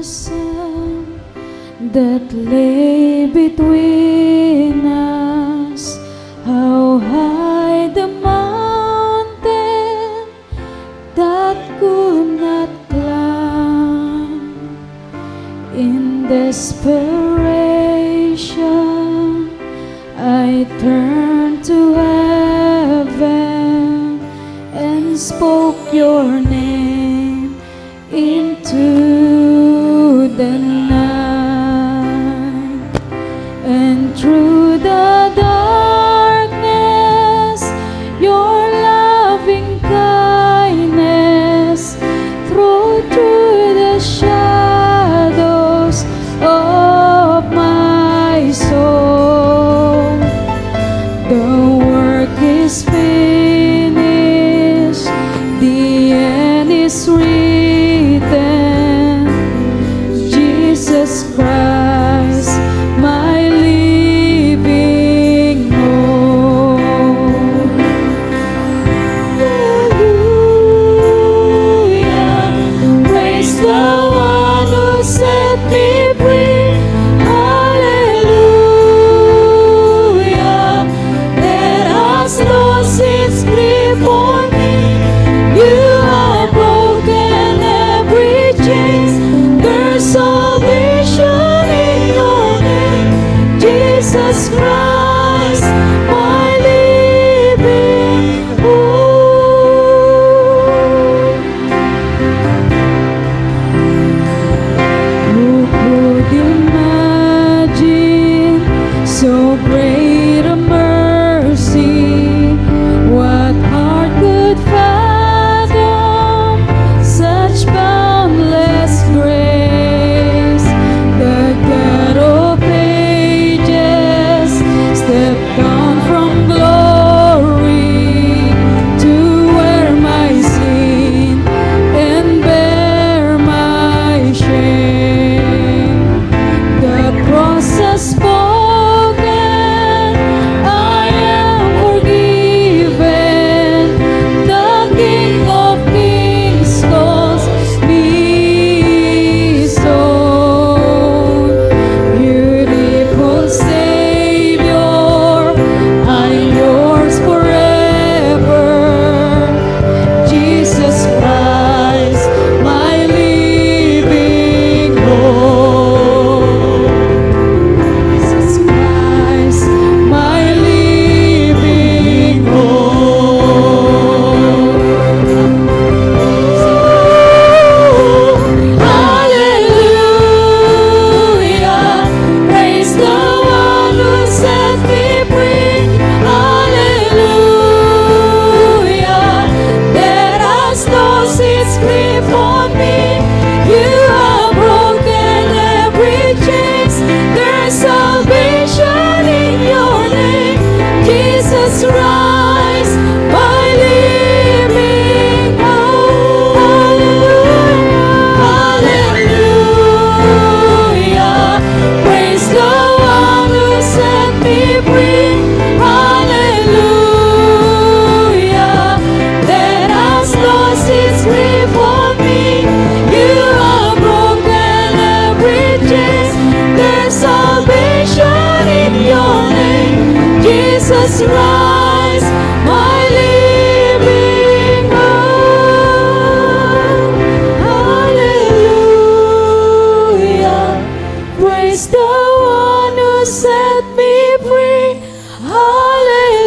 ocean that lay between us. How high the mountain that could not climb. In desperation, I turned to heaven and spoke your name into the night. And through the darkness, your loving kindness through the shadows of my soul. The work is finished, the end is written. Jesus Christ, my living hope. Hallelujah, praise the one who set me free. Hallelujah, that has lost its grip on me. You have broken every chain. There's salvation in your name, Jesus Christ, my living hope. Who could imagine so great a mercy? What heart could fathom such boundless grace? The God of ages stepped down from glory to wear my sin and bear my shame. The cross has spoken, I am forgiven. The King of Kings calls me his own. Beautiful Savior, I'm yours forever. Jesus Christ, my living hope. Jesus Christ, my living hope. Hallelujah, praise the one who set me free. Hallelujah, that has lost its grip on me. You have broken every chain. There's salvation in your name, Jesus Christ, my living hope. Hallelujah, praise the one who set me free. Hallelujah, that has lost its grip on me. You have broken every chain. There's salvation in your name, Jesus Christ, my living hope. Hallelujah, praise the one who set me free. Hallelujah,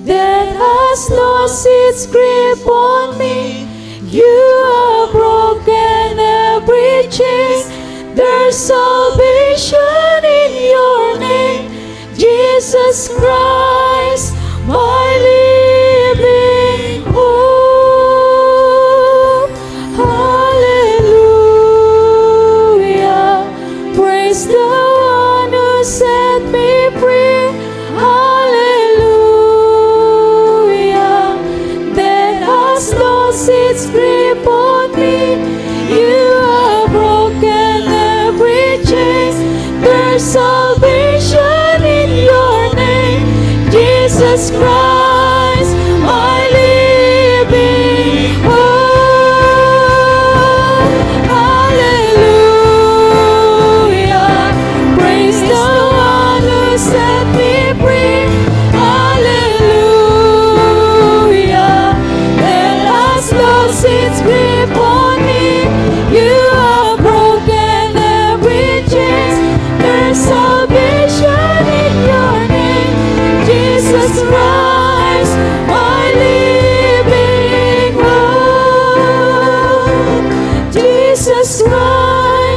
that has lost its grip on me. You have broken every chain. There's salvation in your name, Jesus Christ, my living hope. Hallelujah, praise the one who set me free. Hallelujah, that has lost its grip on me. You have broken every chain. There's salvation in your name, Jesus Christ, my living hope.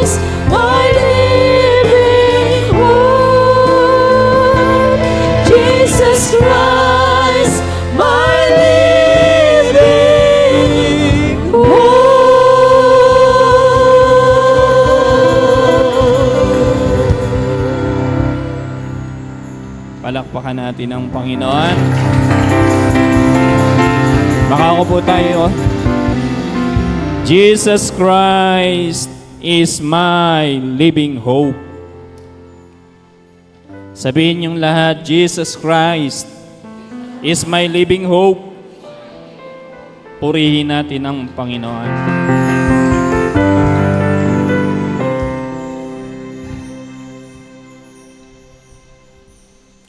Christ, my living hope. Jesus Christ, my living hope. Palakpakan natin ang Panginoon. Makako po tayo. Jesus Christ is my living hope. Sabihin niyong lahat, Jesus Christ is my living hope. Purihin natin ang Panginoon.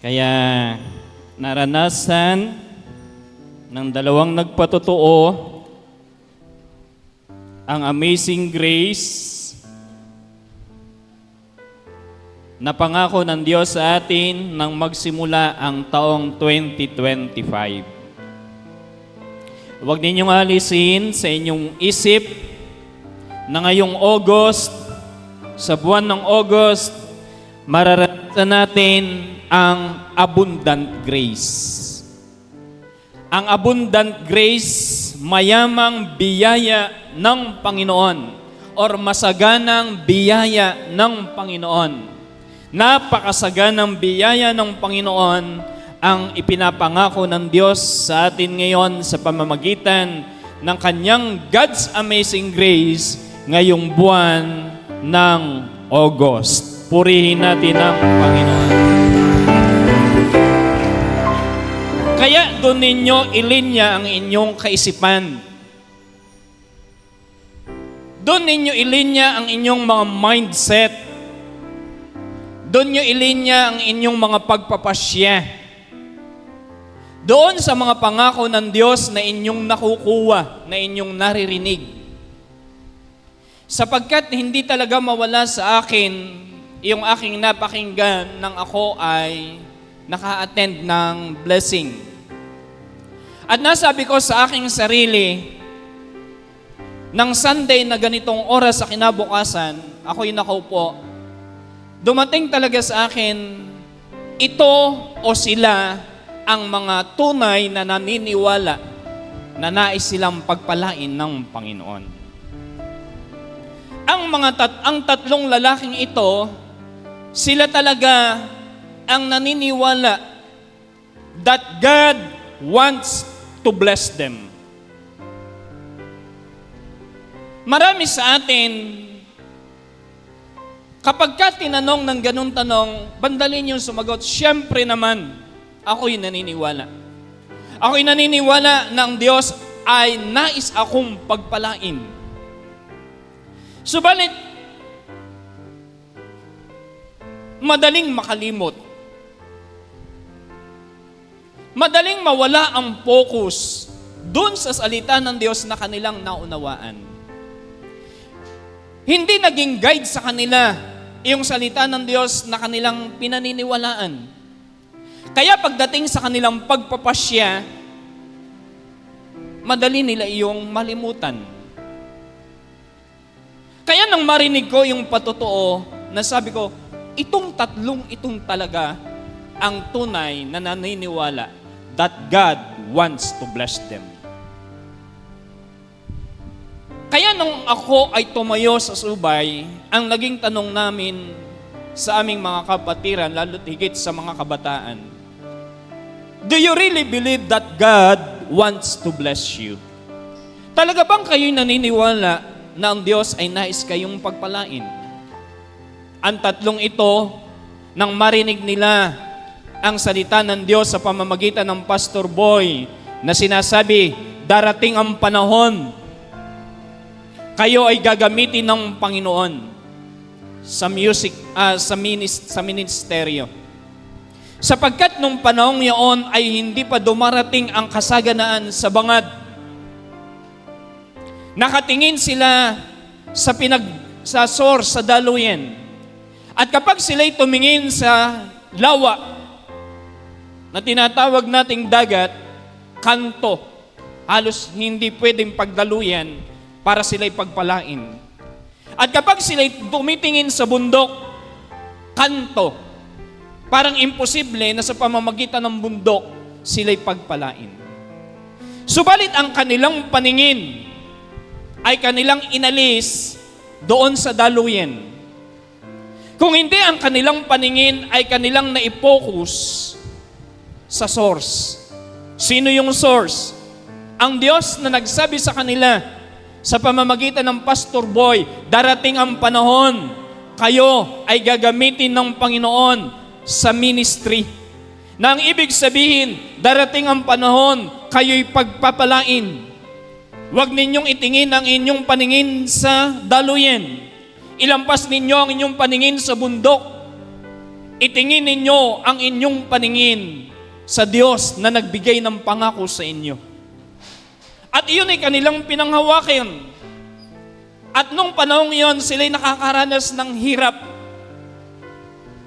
Kaya naranasan ng dalawang nagpatotoo ang amazing grace na pangako ng Diyos sa atin nang magsimula ang taong 2025. Huwag ninyong alisin sa inyong isip na ngayong August, sa buwan ng August, mararanasan natin ang abundant grace. Ang abundant grace, mayamang biyaya ng Panginoon or masaganang biyaya ng Panginoon. Napakasaganang biyaya ng Panginoon ang ipinapangako ng Diyos sa atin ngayon sa pamamagitan ng kanyang God's amazing grace ngayong buwan ng August. Purihin natin ang Panginoon. Kaya doon ninyo ilinya ang inyong kaisipan. Doon ninyo ilinya ang inyong mga mindset. Doon nyo ilinya ang inyong mga pagpapasya. Doon sa mga pangako ng Diyos na inyong nakukuha, na inyong naririnig. Sapagkat hindi talaga mawala sa akin yung aking napakinggan nang ako ay naka-attend ng blessing. At nasabi ko sa aking sarili, ng Sunday na ganitong oras sa kinabukasan, ako'y nakaupo, dumating talaga sa akin, ito o sila ang mga tunay na naniniwala na nais silang pagpalain ng Panginoon. Ang tatlong lalaking ito, sila talaga ang naniniwala that God wants to bless them. Marami sa atin, kapag ka tinanong ng ganung tanong, bandalin yung sumagot, siyempre naman, ako'y naniniwala. Ako'y naniniwala na ang Diyos ay nais akong pagpalain. Subalit, madaling makalimot. Madaling mawala ang focus dun sa salita ng Diyos na kanilang naunawaan. Hindi naging guide sa kanila yung salita ng Diyos na kanilang pinaniniwalaan. Kaya pagdating sa kanilang pagpapasya, madali nila iyong malimutan. Kaya nang marinig ko yung patotoo, nasabi ko, itong tatlong itong talaga ang tunay na naniniwala that God wants to bless them. Kaya nung ako ay tumayo sa subay, ang naging tanong namin sa aming mga kapatiran, lalo't higit sa mga kabataan, do you really believe that God wants to bless you? Talaga bang kayo'y naniniwala na ang Diyos ay nais kayong pagpalain? Ang tatlong ito, nang marinig nila ang salita ng Diyos sa pamamagitan ng Pastor Boy na sinasabi, darating ang panahon, kayo ay gagamitin ng Panginoon sa music, sa ministeryo. Sapagkat nung panahong yaon ay hindi pa dumarating ang kasaganaan sa bangad. Nakatingin sila sa source, sa daluyan. At kapag sila'y tumingin sa lawa na tinatawag nating dagat, kanto, halos hindi pwedeng pagdaluyan para sila'y pagpalain. At kapag sila'y tumitingin sa bundok, kanto, parang imposible na sa pamamagitan ng bundok, sila'y pagpalain. Subalit ang kanilang paningin ay kanilang inalis doon sa daluyan. Kung hindi, ang kanilang paningin ay kanilang naipokus sa source. Sino yung source? Ang Diyos na nagsabi sa kanila sa pamamagitan ng Pastor Boy, darating ang panahon, kayo ay gagamitin ng Panginoon sa ministry. Na ang ibig sabihin, darating ang panahon, kayo'y pagpapalain. Huwag ninyong itingin ang inyong paningin sa daluyan. Ilampas ninyo ang inyong paningin sa bundok. Itingin ninyo ang inyong paningin sa Diyos na nagbigay ng pangako sa inyo. At iyon ay kanilang pinanghawakin. At nung panahon iyon, sila'y nakakaranas ng hirap.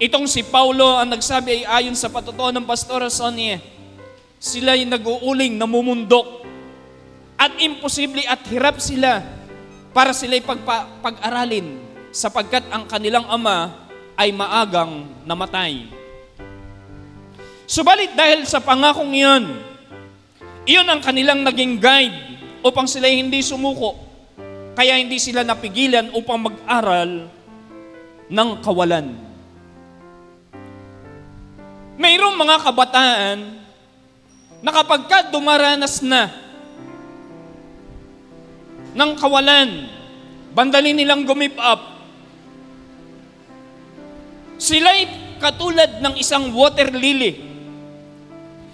Itong si Paulo ang nagsabi ay ayon sa patutuo ng Pastora Sonia, sila'y nag-uuling, namumundok. At imposible at hirap sila para sila'y pag-aralin sapagkat ang kanilang ama ay maagang namatay. Subalit dahil sa pangakong iyon ang kanilang naging guide upang sila hindi sumuko. Kaya hindi sila napigilan upang mag-aral ng kawalan. Mayroong mga kabataan na kapag ka dumaranas na ng kawalan, bandali nilang gumip up. Sila'y katulad ng isang water lily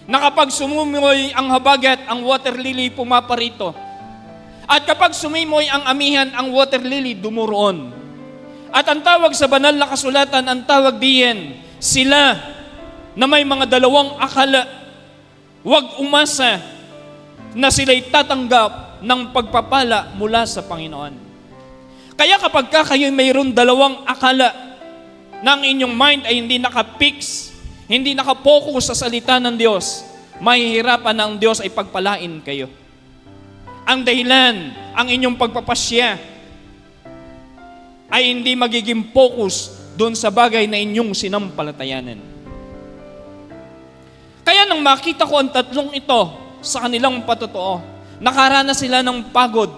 na kapag sumimoy ang habagat, ang water lily pumaparito. At kapag sumimoy ang amihan, ang water lily dumuroon. At ang tawag sa banal na kasulatan, ang tawag diyan, sila na may mga dalawang akala, huwag umasa na sila'y tatanggap ng pagpapala mula sa Panginoon. Kaya kapag kayo'y mayroon dalawang akala na ang inyong mind ay hindi nakapix, hindi nakapokus sa salita ng Diyos, mahihirapan na ang Diyos ay pagpalain kayo. Ang dahilan, ang inyong pagpapasya ay hindi magiging focus doon sa bagay na inyong sinampalatayanan. Kaya nang makita ko ang tatlong ito sa kanilang patutuo, nakaranas sila ng pagod.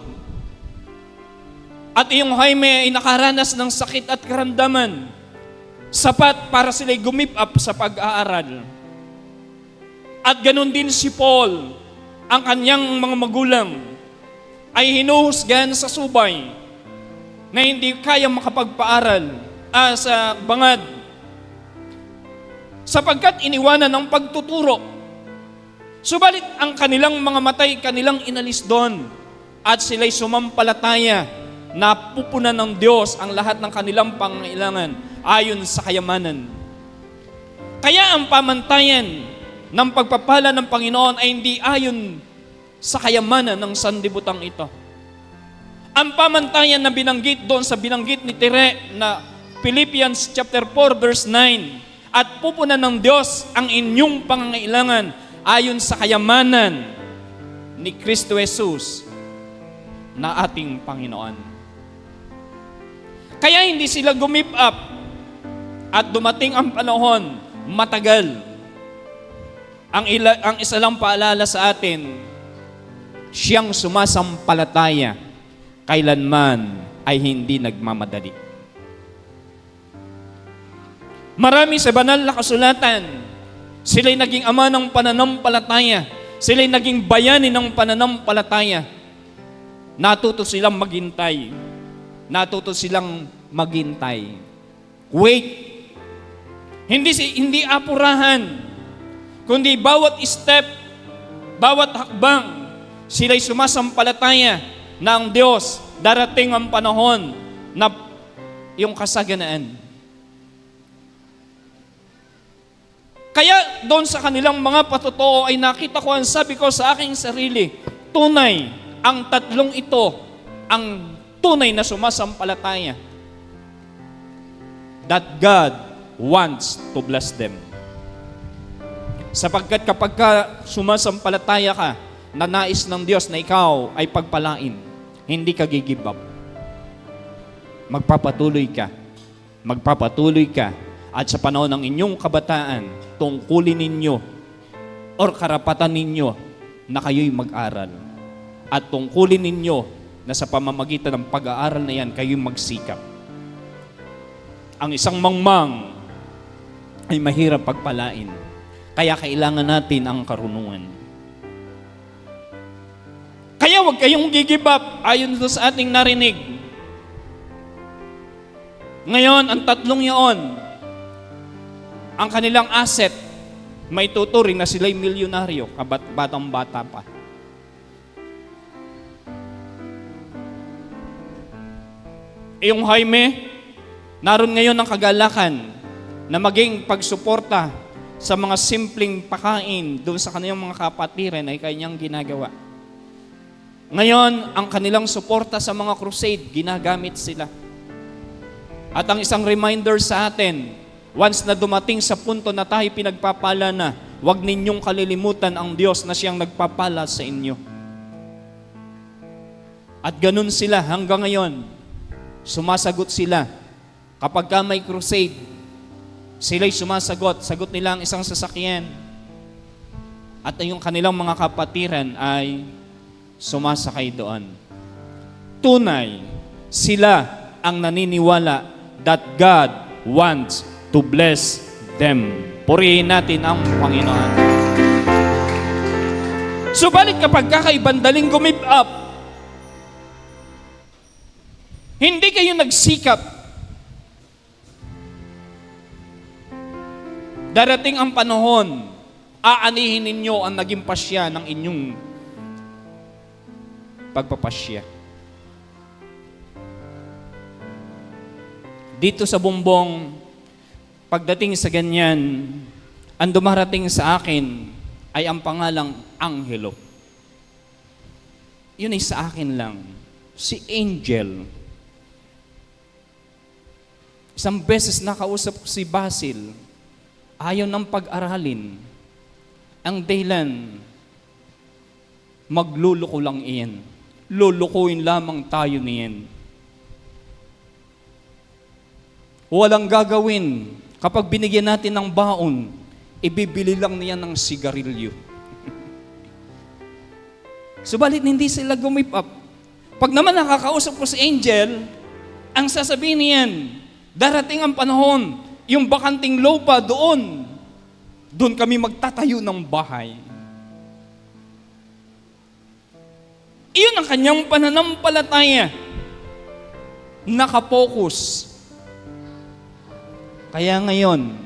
At yung Jaime ay nakaranas ng sakit at karamdaman. Sapat para sila'y gumip up sa pag-aaral. At ganun din si Paul, ang kanyang mga magulang, ay hinuhusgan sa subay na hindi kaya makapagpaaral sa bangad. Sapagkat iniwanan ng pagtuturo. Subalit ang kanilang mga matay, kanilang inalis doon. At sila'y sumampalataya na pupunan ng Diyos ang lahat ng kanilang pangailangan ayon sa kayamanan. Kaya ang pamantayan ng pagpapala ng Panginoon ay hindi ayon sa kayamanan ng sanlibutan ito. Ang pamantayan na binanggit doon sa binanggit ni Tere na Philippians chapter 4 verse 9, at pupunan ng Diyos ang inyong pangangailangan ayon sa kayamanan ni Kristo Jesus na ating Panginoon. Kaya hindi sila gumip up at dumating ang panahon, matagal. Ang isa lang paalala sa atin, siyang sumasampalataya, kailanman ay hindi nagmamadali. Marami sa banal na kasulatan, sila'y naging ama ng pananampalataya, sila'y naging bayani ng pananampalataya. Natuto silang maghintay. Natuto silang maghintay. Wait. Hindi apurahan, kundi bawat step, bawat hakbang, sila'y sumasampalataya na ang Diyos, darating ang panahon na yung kasaganaan. Kaya doon sa kanilang mga patutuo ay nakita ko, ang sabi ko sa aking sarili, tunay, ang tatlong ito, ang tunay na sumasampalataya. That God wants to bless them. Sapagkat kapag sumasampalataya ka, na nais ng Diyos na ikaw ay pagpalain, hindi ka gigive up. magpapatuloy ka. Magpapatuloy ka. At sa panahon ng inyong kabataan, tungkulin ninyo or karapatan ninyo na kayo'y mag-aral. At tungkulin ninyo na sa pamamagitan ng pag-aaral na yan, kayo'y magsikap. Ang isang mangmang ay mahirap pagpalain. Kaya kailangan natin ang karunungan. Kaya huwag kayong give up ayon sa ating narinig. Ngayon, ang tatlong yaon, ang kanilang asset, may tuturing na sila'y milyonaryo, batang-bata pa. Yung Jaime, naroon ngayon ang kagalakan na maging pagsuporta sa mga simpleng pakain doon sa kanilang mga kapatiran ay kanyang ginagawa. Ngayon, ang kanilang suporta sa mga crusade, ginagamit sila. At ang isang reminder sa atin, once na dumating sa punto na tayo pinagpapala na, huwag ninyong kalilimutan ang Diyos na siyang nagpapala sa inyo. At ganun sila hanggang ngayon. Sumasagot sila. Kapag ka may crusade, sila'y sumasagot. Sagot nila ang isang sasakyan. At yung kanilang mga kapatiran ay sumasakay doon. Tunay, sila ang naniniwala that God wants to bless them. Purihin natin ang Panginoon. Subalit kapag kakaibandaling gumib up, hindi kayo nagsikap, darating ang panahon, aanihin ninyo ang naging pasya ng inyong pagpapasya. Dito sa bumbong, pagdating sa ganyan, ang dumarating sa akin ay ang pangalang Angelo. Yun ay sa akin lang. Si Angel. Isang beses nakausap ko si Basil. Ayaw ng pag-aralin. Ang dahilan, magluluko lang iyan. Lulukuin lamang tayo niyan. Walang gagawin. Kapag binigyan natin ng baon, ibibili lang niya ng sigarilyo. Subalit hindi sila gumip up. Pag naman nakakausap ko si Angel, ang sasabihin niyan, darating ang panahon, yung bakanting lupa doon kami magtatayo ng bahay. Iyon ang kanyang pananampalataya. Nakapokus. Kaya ngayon,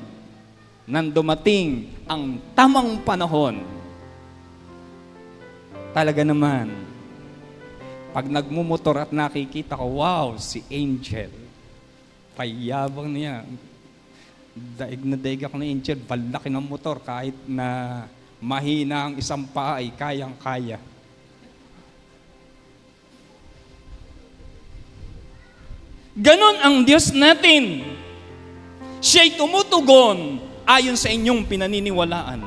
nang dumating ang tamang panahon, talaga naman, pag nagmumotor at nakikita ko, wow, si Angel. Payabang niya. Daig na daig ako ni Angel, balaki ng motor kahit na mahina ang isang paa ay kayang-kaya. Ganon ang Diyos natin. Siya'y tumutugon ayon sa inyong pinaniniwalaan.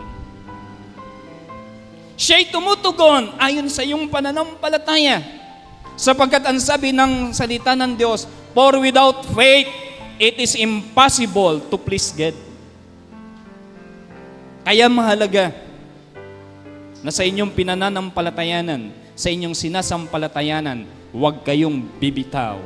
Siya'y tumutugon ayon sa iyong pananampalataya. Sapagkat ang sabi ng salita ng Diyos, for without faith, it is impossible to please God. Kaya mahalaga na sa inyong pinananampalatayanan, sa inyong sinasampalatayanan, huwag kayong bibitaw.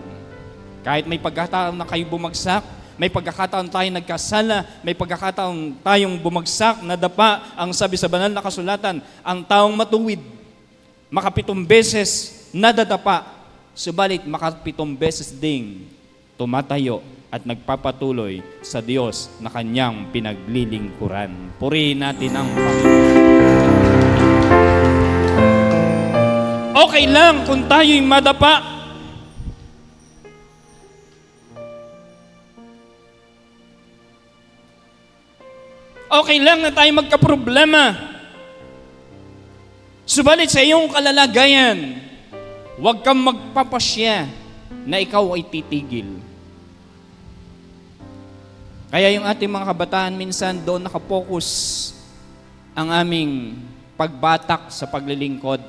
Kahit may pagkataon na kayo bumagsak, may pagkakataon tayo nagkasala, may pagkakataon tayong bumagsak, nadapa, ang sabi sa banal na kasulatan, ang taong matuwid, makapitong beses nadadapa, subalit makapitong beses ding tumatayo at nagpapatuloy sa Diyos na kanyang pinaglilingkuran. Purihin natin ang Panginoon. Okay lang kung tayo'y madapa. Okay lang na tayo magkaproblema. Subalit sa iyong kalalagayan, huwag kang magpapasya na ikaw ay titigil. Kaya yung ating mga kabataan minsan doon nakapokus ang aming pagbatak sa paglilingkod.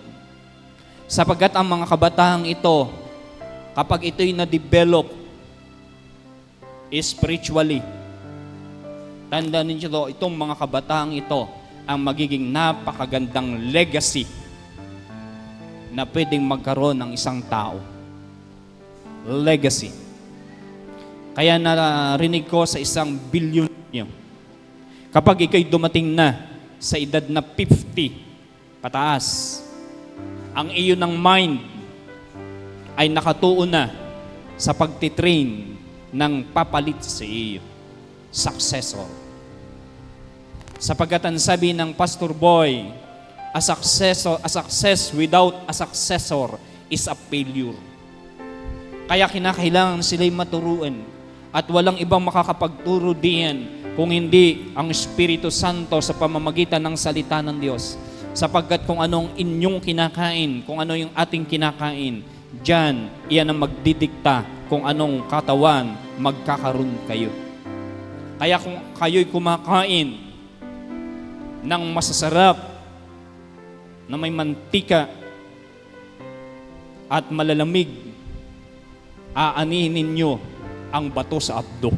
Sapagkat ang mga kabataang ito, kapag ito'y na-develop spiritually. Tandaan ninyo ito, itong mga kabataang ito ang magiging napakagandang legacy na pwedeng magkaroon ng isang tao. Legacy. Kaya narinig ko sa isang bilyon nyo, kapag ikay dumating na sa edad na 50, pataas, ang iyo ng mind ay nakatuon na sa pagtitrain ng papalit sa iyo, successor. Sapagkat ang sabi ng Pastor Boy, a success without a successor is a failure. Kaya kinakailangan sila'y maturuan at walang ibang makakapagturo diyan kung hindi ang Espiritu Santo sa pamamagitan ng salita ng Diyos. Sapagkat kung anong inyong kinakain, kung ano yung ating kinakain, diyan, iyan ang magdidikta kung anong katawan magkakaroon kayo. Kaya kung kayo'y kumakain ng masasarap na may mantika at malalamig, aanihin ninyo ang bato sa abdo.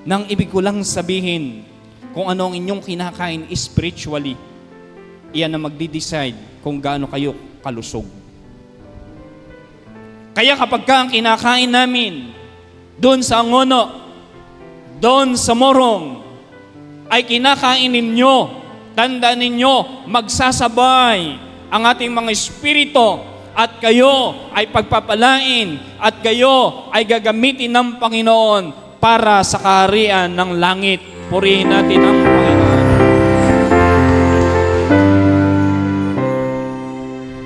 Nang ibig ko lang sabihin, kung ano ang inyong kinakain spiritually, iyan na magdi-decide kung gaano kayo kalusog. Kaya kapag ang kinakain namin doon sa Angono, doon sa Morong, ay kinakain ninyo, tandaan ninyo, magsasabay ang ating mga espiritu at kayo ay pagpapalain at kayo ay gagamitin ng Panginoon para sa kaharian ng langit. Purihin natin ang Panginoon.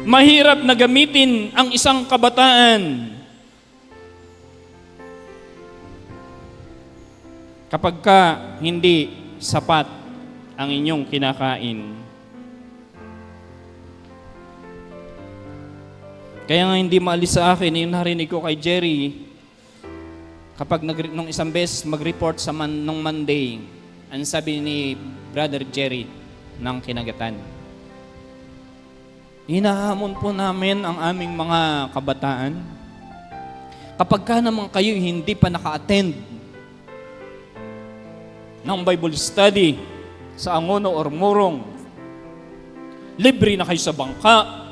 Mahirap na gamitin ang isang kabataan kapag ka hindi sapat ang inyong kinakain. Kaya nga hindi maalis sa akin, yung narinig ko kay Jerry, kapag nung isang beses mag-report sa nung Monday, ang sabi ni Brother Jerry ng Kinagatan, hinahamon po namin ang aming mga kabataan. Kapag ka naman kayo hindi pa naka-attend ng Bible study sa Angono or Morong, libre na kayo sa bangka,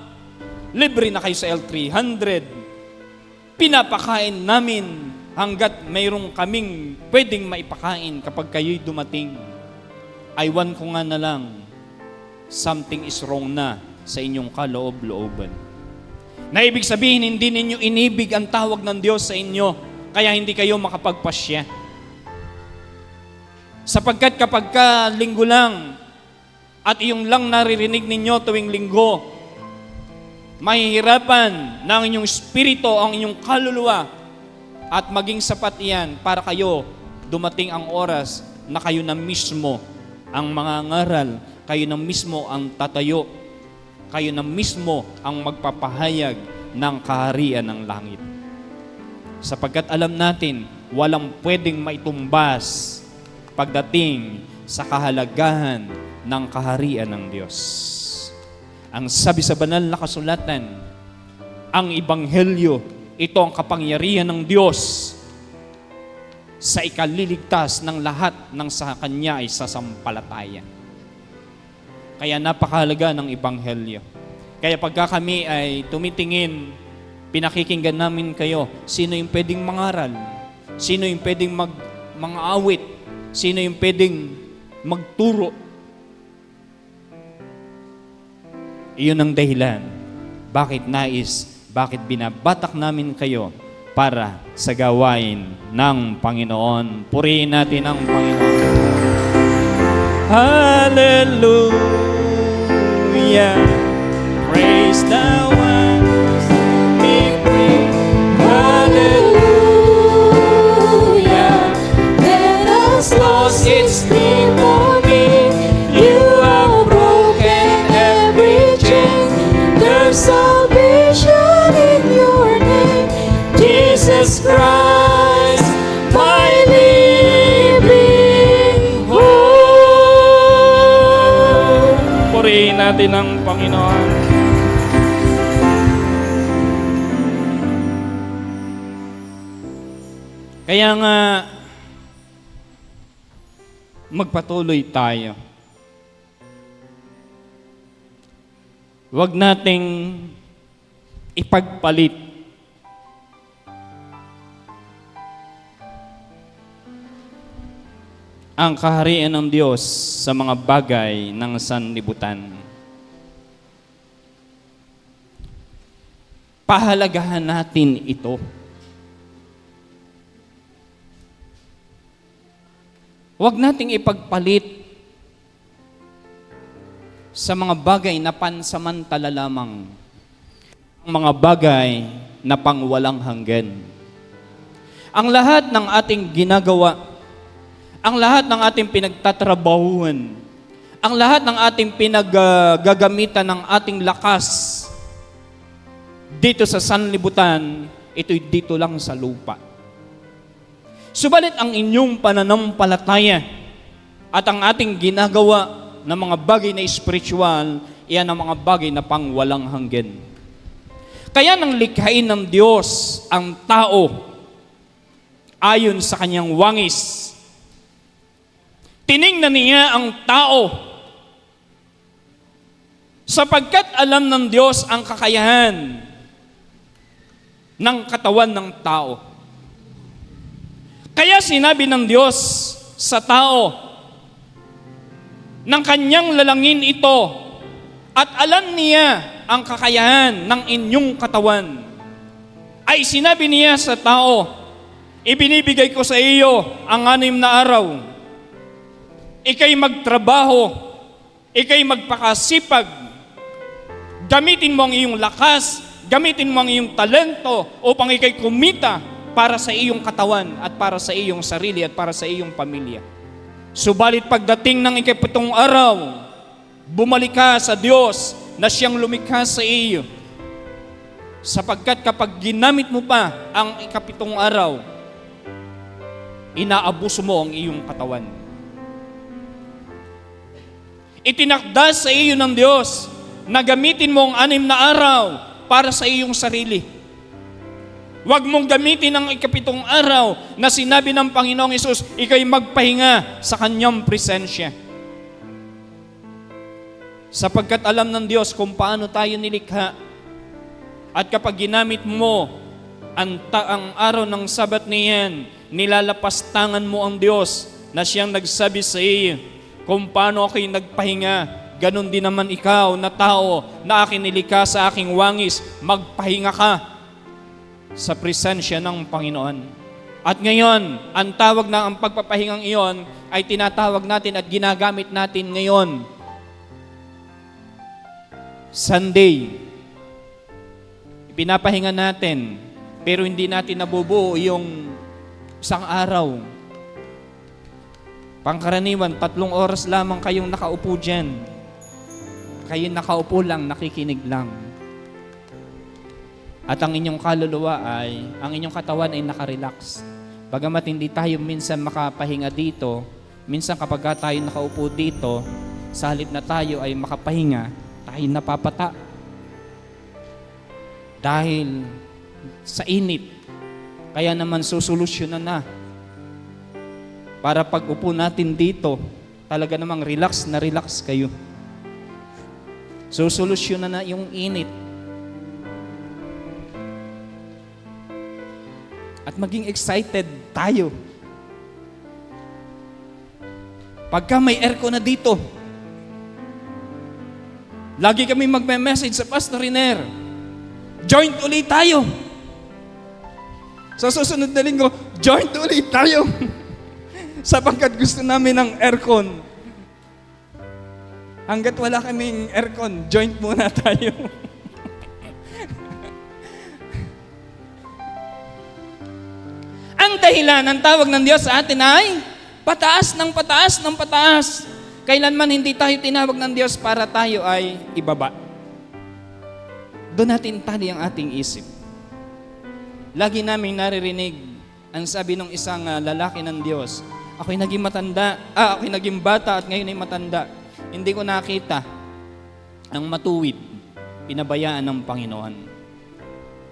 libre na kayo sa L300, pinapakain namin hanggat mayroong kaming pwedeng maipakain kapag kayo'y dumating. Aywan ko nga na lang, something is wrong na sa inyong kaloob-looban. Na ibig sabihin, hindi ninyo inibig ang tawag ng Diyos sa inyo, kaya hindi kayo makapagpasya. Sapagkat kapag ka linggo lang, at iyong lang naririnig ninyo tuwing linggo, mahihirapan ng inyong espiritu, ang inyong kaluluwa, at maging sapat iyan para kayo dumating ang oras na kayo na mismo ang mangangaral, kayo na mismo ang tatayo, kayo na mismo ang magpapahayag ng kaharian ng langit. Sapagkat alam natin, walang pwedeng maitumbas pagdating sa kahalagahan ng kaharian ng Diyos. Ang sabi sa banal na kasulatan, ang Ebanghelyo, ito ang kapangyarihan ng Diyos sa ikaliligtas ng lahat ng sa Kanya ay sasampalataya. Kaya napakahalaga ng Ebanghelyo. Kaya pagka kami ay tumitingin, pinakikinggan namin kayo, sino yung pwedeng mangaral? Sino yung pwedeng mga awit? Sino yung pwedeng magturo? Iyon ang dahilan. Bakit binabatak namin kayo para sa gawain ng Panginoon. Purihin natin ang Panginoon. Hallelujah! Praise the one who's me free. Hallelujah! Let us Lost its sleep on me. You have broken every chain. There's salvation in your name, Jesus Christ, my living hope. Purihin natin ang Panginoon. Kaya nga, magpatuloy tayo. Huwag nating ipagpalit ang kaharian ng Diyos sa mga bagay ng sanlibutan. Pahalagahan natin ito. Huwag nating ipagpalit sa mga bagay na pansamantala lamang, ang mga bagay na pangwalang hanggan. Ang lahat ng ating ginagawa, ang lahat ng ating pinagtatrabahuan, ang lahat ng ating pinaggagamitan ng ating lakas dito sa sanlibutan, ito'y dito lang sa lupa. Subalit ang inyong pananampalataya at ang ating ginagawa ng mga bagay na spiritual, iyan ang mga bagay na pangwalang hanggan. Kaya nang likhain ng Diyos ang tao ayon sa kanyang wangis, tiningnan niya ang tao sapagkat alam ng Diyos ang kakayahan ng katawan ng tao. Kaya sinabi ng Diyos sa tao, ng kanyang lalangin ito at alam niya ang kakayahan ng inyong katawan. Ay sinabi niya sa tao, ibinibigay ko sa iyo ang 6 na araw. Ika'y magtrabaho, ika'y magpakasipag, gamitin mo ang iyong lakas, gamitin mo ang iyong talento upang ika'y kumita para sa iyong katawan at para sa iyong sarili at para sa iyong pamilya. Subalit pagdating ng 7 araw, bumalik ka sa Diyos na siyang lumikha sa iyo. Sapagkat kapag ginamit mo pa ang 7 araw, inaabuso mo ang iyong katawan. Itinakda sa iyo ng Diyos na gamitin mo ang 6 na araw para sa iyong sarili. Huwag mong gamitin ang 7 araw na sinabi ng Panginoong Hesus, ika'y magpahinga sa Kanyang presensya. Sapagkat alam ng Diyos kung paano tayo nilikha. At kapag ginamit mo ang araw ng Sabat niyan, nilalapastangan mo ang Diyos na siyang nagsabi sa iyo, kung paano ako'y nagpahinga, ganon din naman ikaw na tao na aking nilikha sa aking wangis, magpahinga ka sa presensya ng Panginoon. At ngayon, ang tawag na ang pagpapahingang iyon ay tinatawag natin at ginagamit natin ngayon. Sunday. Pinapahinga natin, pero hindi natin nabubuo yung isang araw. Pangkaraniwan, 3 oras lamang kayong nakaupo dyan. Kayo nakaupo lang, nakikinig lang. At ang inyong kaluluwa ay, ang inyong katawan ay nakarelax. Bagamat hindi tayo minsan makapahinga dito, minsan kapag tayo nakaupo dito, sa halip na tayo ay makapahinga, tayo napapata. Dahil sa init, kaya naman susolusyonan na. Para pag upo natin dito, talaga namang relax na relax kayo. Susolusyonan na yung init. At maging excited tayo. Pagka may aircon na dito, lagi kami magme-message sa Pastor Riner, join ulit tayo. Sa susunod na linggo, join ulit tayo. Sapagkat gusto namin ng aircon. Hanggat wala kaming aircon, join muna tayo. Ang dahilan, ang tawag ng Diyos sa atin ay pataas ng pataas ng pataas. Kailanman hindi tayo tinawag ng Diyos para tayo ay ibaba. Doon natin tali ang ating isip. Lagi naming naririnig ang sabi ng isang lalaki ng Diyos, ako'y naging bata at ngayon ay matanda. Hindi ko nakita ang matuwid, pinabayaan ng Panginoon.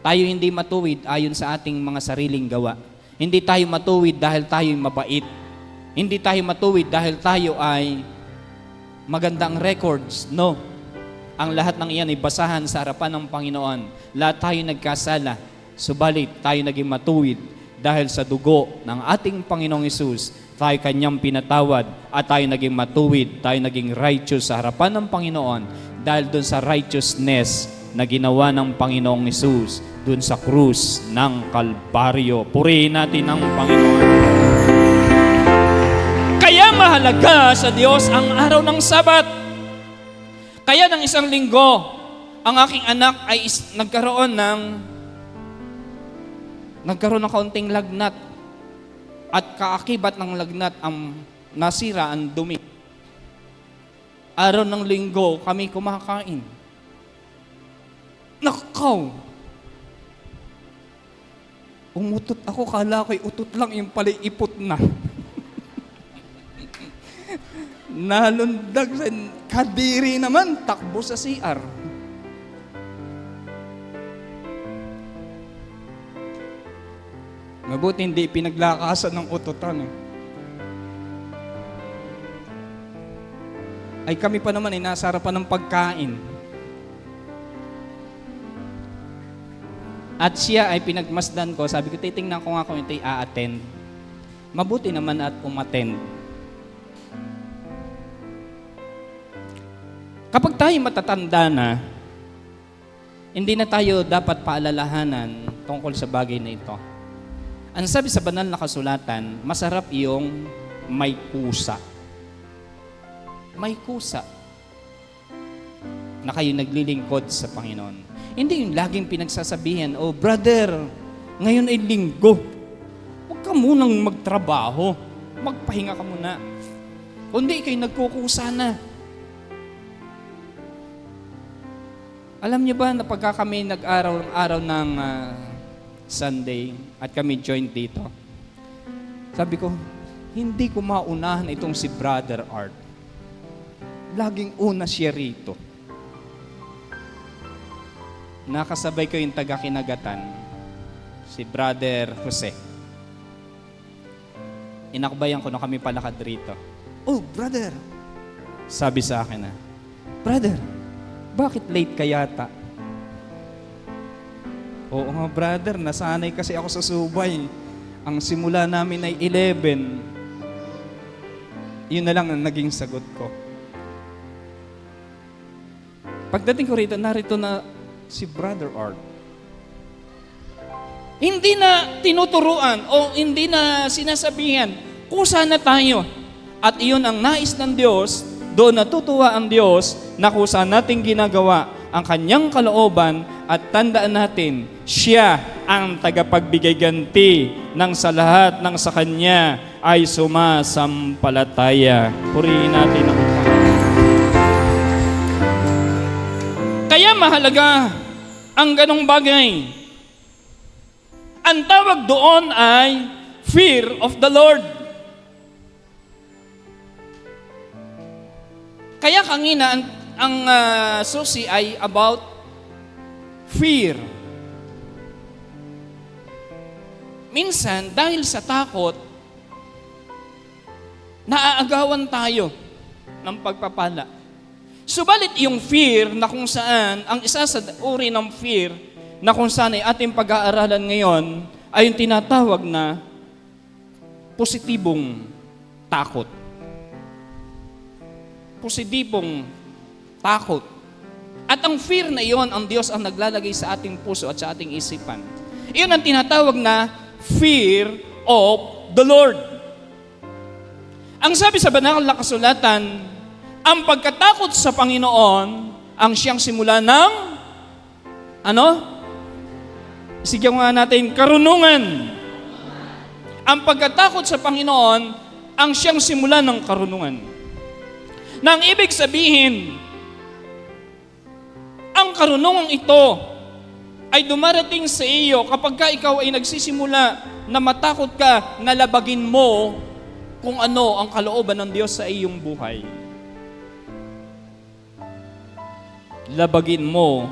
Tayo hindi matuwid ayon sa ating mga sariling gawa. Hindi tayo matuwid dahil tayo mabait. Hindi tayo matuwid dahil tayo ay magandang records. No. Ang lahat ng iyan ay basahan sa harapan ng Panginoon. Lahat tayo nagkasala. Subalit tayo naging matuwid dahil sa dugo ng ating Panginoong Hesus, tayo kanyang pinatawad at tayo naging matuwid, tayo naging righteous sa harapan ng Panginoon dahil dun sa righteousness na ginawa ng Panginoong Hesus dun sa krus ng Kalbaryo. Purihin natin ang Panginoon. Kaya mahalaga sa Diyos ang araw ng Sabat. Kaya ng isang linggo, ang aking anak ay nagkaroon ng kaunting lagnat at kaakibat ng lagnat ang nasira ang dumi. Araw ng linggo kami kumakain. Nakaw! Umutot ako, kala ko'y utot lang, yung pala ipot na. Nalundag sa kadiri naman, takbo sa CR. Mabuti hindi pinaglakasan ng ututan. Ay kami pa naman ay nasa harapan ng pagkain. At siya ay pinagmasdan ko, sabi ko, titingnan ko nga kung ito'y a-attend. Mabuti naman at umattend. Kapag tayo matatanda na, hindi na tayo dapat paalalahanan tungkol sa bagay na ito. Ang sabi sa banal na kasulatan, masarap yung may kusa. May kusa na kayo naglilingkod sa Panginoon. Hindi yung laging pinagsasabihan, oh brother, ngayon ay linggo. Huwag ka munang magtrabaho. Magpahinga ka muna. Kundi kayo nagkukusa na. Alam niyo ba na pagka kami nag-araw ng Sunday at kami joined dito, sabi ko, hindi ko maunahan itong si Brother Art. Laging una siya rito. Nakasabay ko yung taga-Kinagatan, si Brother Jose. Inakbayan ko na kami palakad rito. Oh, brother! Sabi sa akin na, brother, bakit late ka yata? Oo nga, brother, nasanay kasi ako sa Subay. Ang simula namin ay 11. Yun na lang ang naging sagot ko. Pagdating ko rito, narito na si Brother Art. Hindi na tinuturuan o hindi na sinasabihan, kusa na tayo. At iyon ang nais ng Diyos, doon natutuwa ang Diyos na kusa nating ginagawa ang kanyang kalooban at tandaan natin, siya ang tagapagbigay ganti ng sa lahat ng sa kanya ay sumasampalataya. Purihin natin ang Panginoon. Kaya mahalaga ang ganong bagay. Ang tawag doon ay fear of the Lord. Kaya kanina ang susi ay about fear. Minsan, dahil sa takot, naaagawan tayo ng pagpapala. Subalit yung fear na kung saan, ang isa sa uri ng fear na kung saan ay ating pag-aaralan ngayon ay yung tinatawag na positibong takot. Positibong takot. At ang fear na iyon, ang Diyos ang naglalagay sa ating puso at sa ating isipan. Iyon ang tinatawag na fear of the Lord. Ang sabi sa banal na kasulatan, ang pagkatakot sa Panginoon ang siyang simula ng Sige nga natin, karunungan. Ang pagkatakot sa Panginoon ang siyang simula ng karunungan. Nang ibig sabihin, ang karunungang ito ay dumarating sa iyo kapag ka ikaw ay nagsisimula na matakot ka na labagin mo kung ano ang kalooban ng Diyos sa iyong buhay. Labagin mo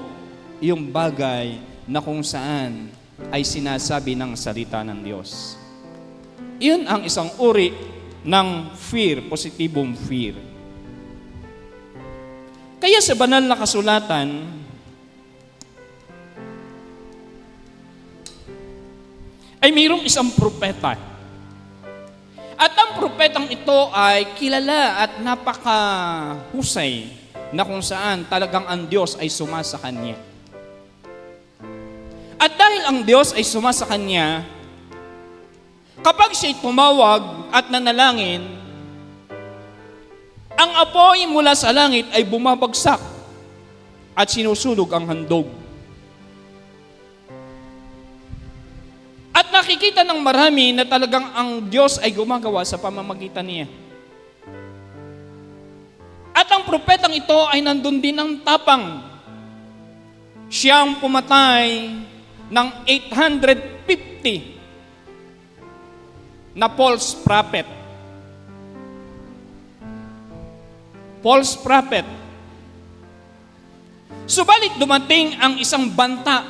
yung bagay na kung saan ay sinasabi ng salita ng Diyos. Iyon ang isang uri ng fear, positibong fear. Kaya sa banal na kasulatan, ay mayroong isang propeta. At ang propetang ito ay kilala at napakahusay na kung saan talagang ang Diyos ay sumasa kanya. At dahil ang Diyos ay sumasa kanya, kapag siya'y tumawag at nanalangin, ang apoy mula sa langit ay bumabagsak at sinusunog ang handog. At nakikita ng marami na talagang ang Diyos ay gumagawa sa pamamagitan niya. At ang propetang ito ay nandun din ng tapang. Siyang pumatay ng 850 na false prophet. False prophet. Subalit dumating ang isang banta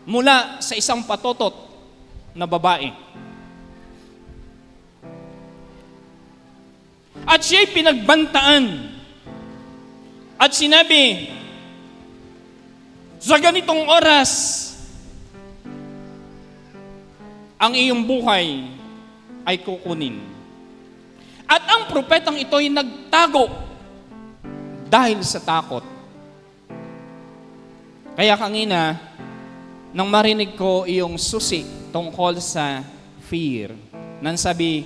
mula sa isang patotot na babae. At siya'y pinagbantaan. At sinabi, sa ganitong oras, ang iyong buhay ay kukunin. At ang propetang ito ay nagtago dahil sa takot. Kaya kanina, nang marinig ko iyong susi tungkol sa fear, nang sabi,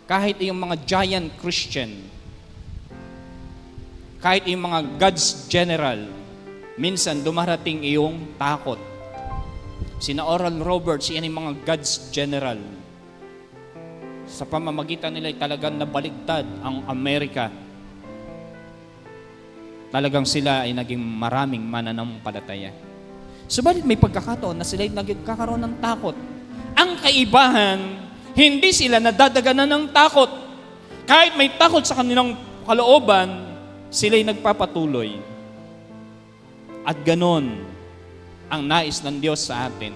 kahit yung mga giant Christian, kahit yung mga God's general, minsan dumarating iyong takot. Sina Oral Roberts, yan yung mga God's general. Sa pamamagitan nila ay talagang nabaligtad ang Amerika. Talagang sila ay naging maraming mananampalataya. Subalit may pagkakataon na sila ay nagkakaroon ng takot. Ang kaibahan, hindi sila nadadaganan ng takot. Kahit may takot sa kanilang kalooban, sila ay nagpapatuloy. At ganon ang nais ng Diyos sa atin.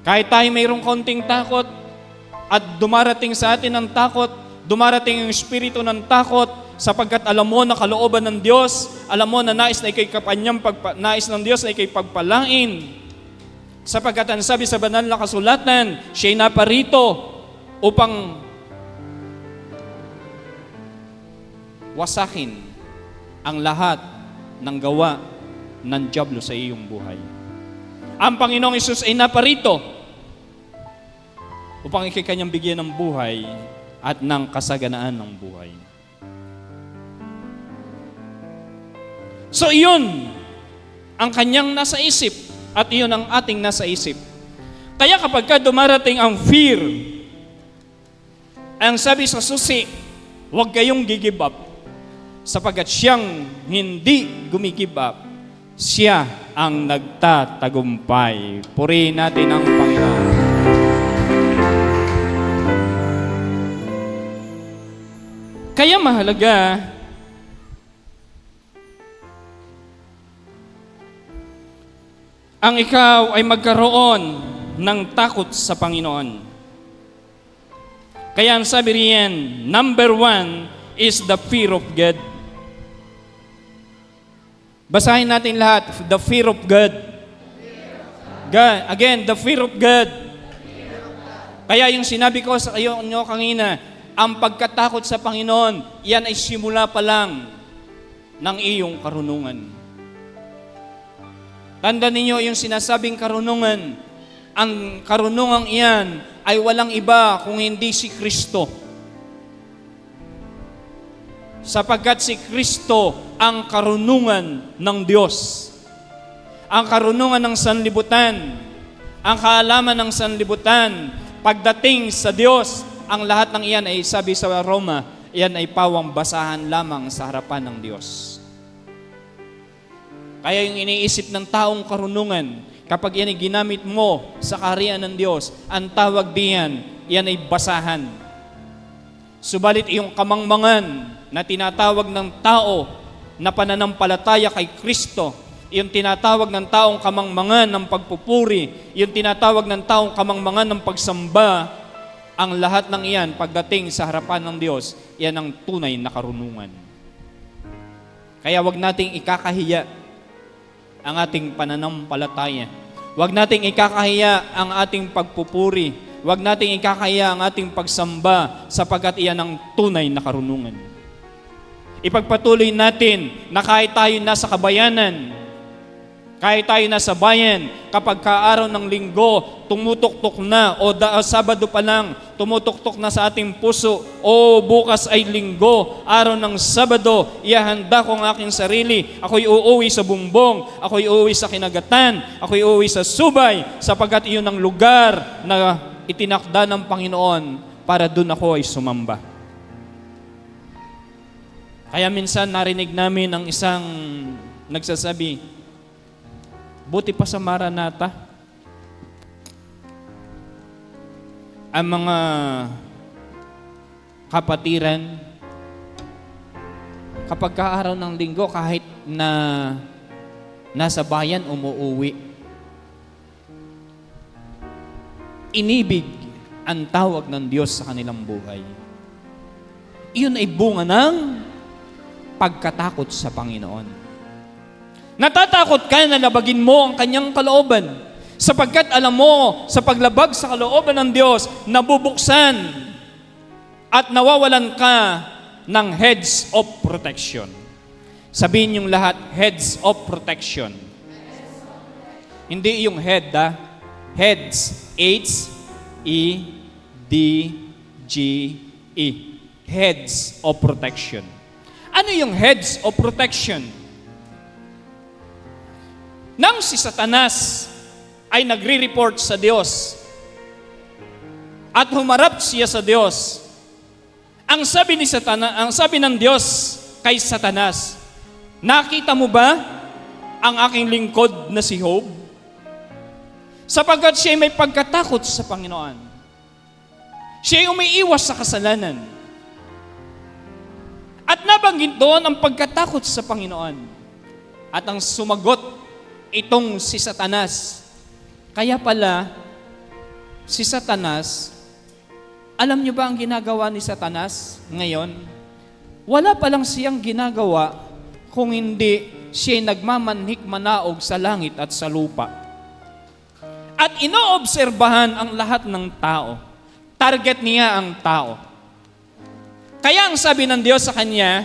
Kahit tayo mayroong konting takot at dumarating sa atin ang takot, dumarating ang espiritu ng takot, sapagkat alam mo na kalooban ng Diyos, alam mo na nais na ikay kapanyang nais ng Diyos na ikay pagpalain. Sapagkat ang sabi sa banal na kasulatan, siya'y naparito upang wasakin ang lahat ng gawa ng dyablo sa iyong buhay. Ang Panginoong Hesus ay naparito upang ikay kanyang bigyan ng buhay at ng kasaganaan ng buhay. So iyon ang kanyang nasa isip at iyon ang ating nasa isip. Kaya kapag ka dumarating ang fear, ang sabi sa susi, huwag kayong gigive up. Sapagkat siyang hindi gumigive up, siya ang nagtatagumpay. Purihin natin ang Panginoon. Kaya mahalaga ang ikaw ay magkaroon ng takot sa Panginoon. Kaya ang sabi riyan, number 1 is the fear of God. Basahin natin lahat, the fear of God. God. Again, the fear of God. Kaya yung sinabi ko sa inyo kanina, ang pagkatakot sa Panginoon, yan ay simula pa lang ng iyong karunungan. Tandaan ninyo yung sinasabing karunungan. Ang karunungang iyan ay walang iba kung hindi si Kristo. Sapagkat si Kristo ang karunungan ng Diyos. Ang karunungan ng sanlibutan. Ang kaalaman ng sanlibutan. Pagdating sa Diyos, ang lahat ng iyan ay sabi sa Roma, iyan ay pawang basahan lamang sa harapan ng Diyos. Kaya yung iniisip ng taong karunungan, kapag yan ay ginamit mo sa kaharian ng Diyos, ang tawag diyan, yan ay basahan. Subalit yung kamangmangan na tinatawag ng tao na pananampalataya kay Kristo, yung tinatawag ng taong kamangmangan ng pagpupuri, yung tinatawag ng taong kamangmangan ng pagsamba, Ang lahat ng iyan, pagdating sa harapan ng Diyos, iyan ang tunay na karunungan. Kaya wag nating ikakahiya ang ating pananampalataya. Wag nating ikakahiya ang ating pagpupuri. Wag nating ikakahiya ang ating pagsamba sapagkat iyan ang tunay na karunungan. Ipagpatuloy natin na kahit tayo nasa kabayanan, kahit tayo nasa bayan, kapag kaaraw ng linggo, tumutuktok na, o Sabado pa lang, tumutuktok na sa ating puso, o bukas ay linggo, araw ng Sabado, ihahanda ko ang aking sarili, ako'y uuwi sa bumbong, ako'y uuwi sa kinagatan, ako'y uuwi sa subay, sapagkat iyon ang lugar na itinakda ng Panginoon para doon ako ay sumamba. Kaya minsan narinig namin ang isang nagsasabi, buti pa sa Maranatha, ang mga kapatiran, kapag kaaraw ng linggo, kahit na nasa bayan umuuwi, inibig ang tawag ng Diyos sa kanilang buhay. Iyon ay bunga ng pagkatakot sa Panginoon. Natatakot ka na labagin mo ang kanyang kalooban sapagkat alam mo sa paglabag sa kalooban ng Diyos, nabubuksan at nawawalan ka ng heads of protection. Sabihin yung lahat, heads of protection. Hindi yung head, heads, H-E-D-G-E. Heads of protection. Ano yung heads of protection? Nang si Satanas ay nagre-report sa Diyos at humarap siya sa Diyos, ang sabi ng Diyos kay Satanas, nakita mo ba ang aking lingkod na si Job? Sapagkat siya may pagkatakot sa Panginoon. Siya umiiwas sa kasalanan. At nabanggit doon ang pagkatakot sa Panginoon. At ang sumagot itong si Satanas. Kaya pala, si Satanas, alam niyo ba ang ginagawa ni Satanas ngayon? Wala pa lang siyang ginagawa kung hindi siya'y nagmamanhik manaog sa langit at sa lupa. At inoobserbahan ang lahat ng tao. Target niya ang tao. Kaya ang sabi ng Diyos sa kanya,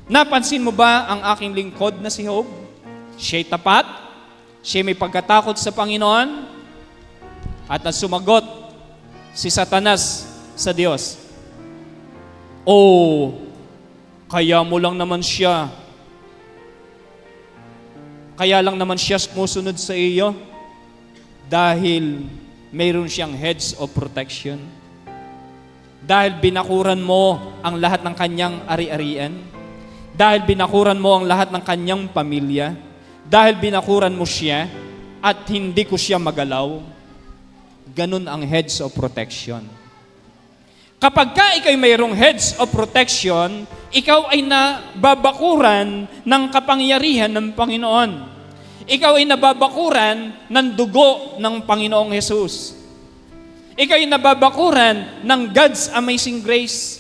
napansin mo ba ang aking lingkod na si Job? Siya'y tapat, siya'y may pagkatakot sa Panginoon, at ang sumagot si Satanas sa Diyos, kaya lang naman siya sumusunod sa iyo dahil mayroon siyang heads of protection. Dahil binakuran mo ang lahat ng kanyang ari-arian, dahil binakuran mo ang lahat ng kanyang pamilya, dahil binakuran mo siya at hindi ko siya magalaw. Ganun ang heads of protection. Kapag ka ikaw'y mayroong heads of protection, ikaw ay nababakuran ng kapangyarihan ng Panginoon. Ikaw ay nababakuran ng dugo ng Panginoong Jesus. Ikaw ay nababakuran ng God's amazing grace.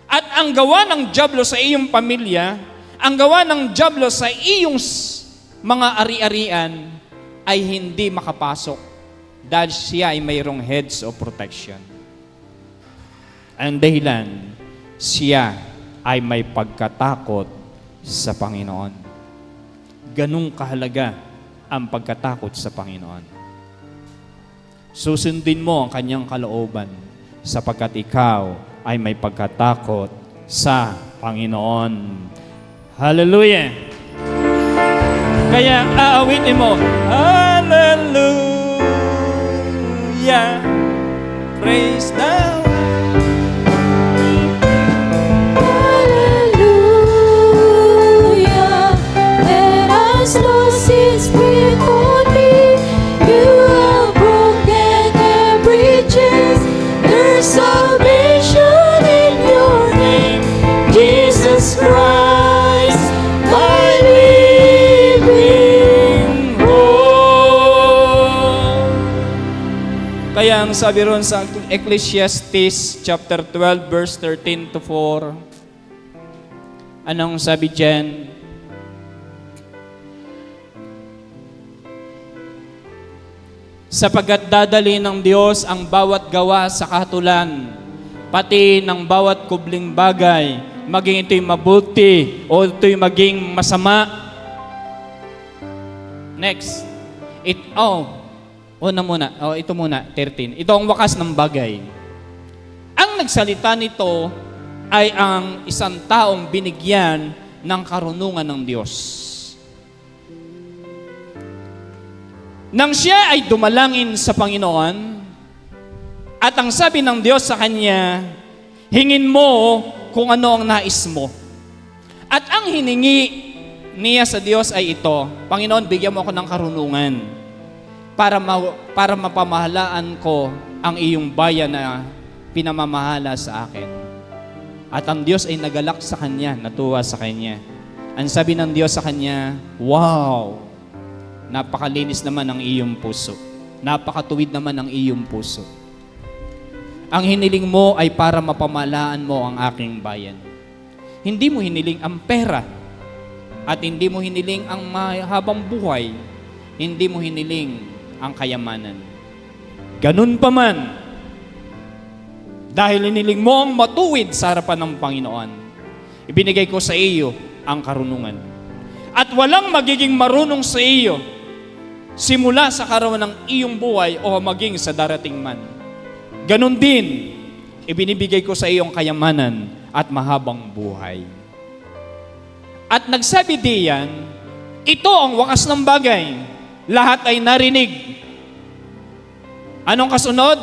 At ang gawa ng dyablo sa iyong pamilya, ang gawa ng dyablo sa iyong mga ari-arian ay hindi makapasok dahil siya ay mayroong heads of protection. Ang dahilan, siya ay may pagkatakot sa Panginoon. Ganun kahalaga ang pagkatakot sa Panginoon. Susundin mo ang kanyang kalooban sapagkat ikaw ay may pagkatakot sa Panginoon. Hallelujah! Kaya aawitin mo, Hallelujah! Praise the Lord! Hallelujah, let us lose His grip on me. You have broken every chain. There's salvation in your name, Jesus Christ, my living hope. Kaya ang sabi ron sa Ecclesiastes chapter 12 verse 13 to 4, anong sabi dyan? Sapagkat dadali ng Diyos ang bawat gawa sa kahatulan, pati ng bawat kubling bagay, maging ito'y mabuti o ito'y maging masama. Next. Ito muna, 13. Ito ang wakas ng bagay. Ang nagsalita nito ay ang isang taong binigyan ng karunungan ng Diyos. Nang siya ay dumalangin sa Panginoon, at ang sabi ng Diyos sa kanya, hingin mo kung ano ang nais mo. At ang hiningi niya sa Diyos ay ito, Panginoon, bigyan mo ako ng karunungan para mapamahalaan ko ang iyong bayan na pinamamahala sa akin. At ang Diyos ay nagalak sa kanya, natuwa sa kanya. Ang sabi ng Diyos sa kanya, wow! Napakalinis naman ang iyong puso. Napakatuwid naman ang iyong puso. Ang hiniling mo ay para mapamahalaan mo ang aking bayan. Hindi mo hiniling ang pera at hindi mo hiniling ang mahabang buhay. Hindi mo hiniling ang kayamanan. Ganun pa man, dahil hiniling mo ang matuwid sa harapan ng Panginoon, ibinigay ko sa iyo ang karunungan. At walang magiging marunong sa iyo simula sa kaarawan ng iyong buhay o maging sa darating man. Ganon din, ibinibigay ko sa iyong kayamanan at mahabang buhay. At nagsabi diyan, ito ang wakas ng bagay. Lahat ay narinig. Anong kasunod?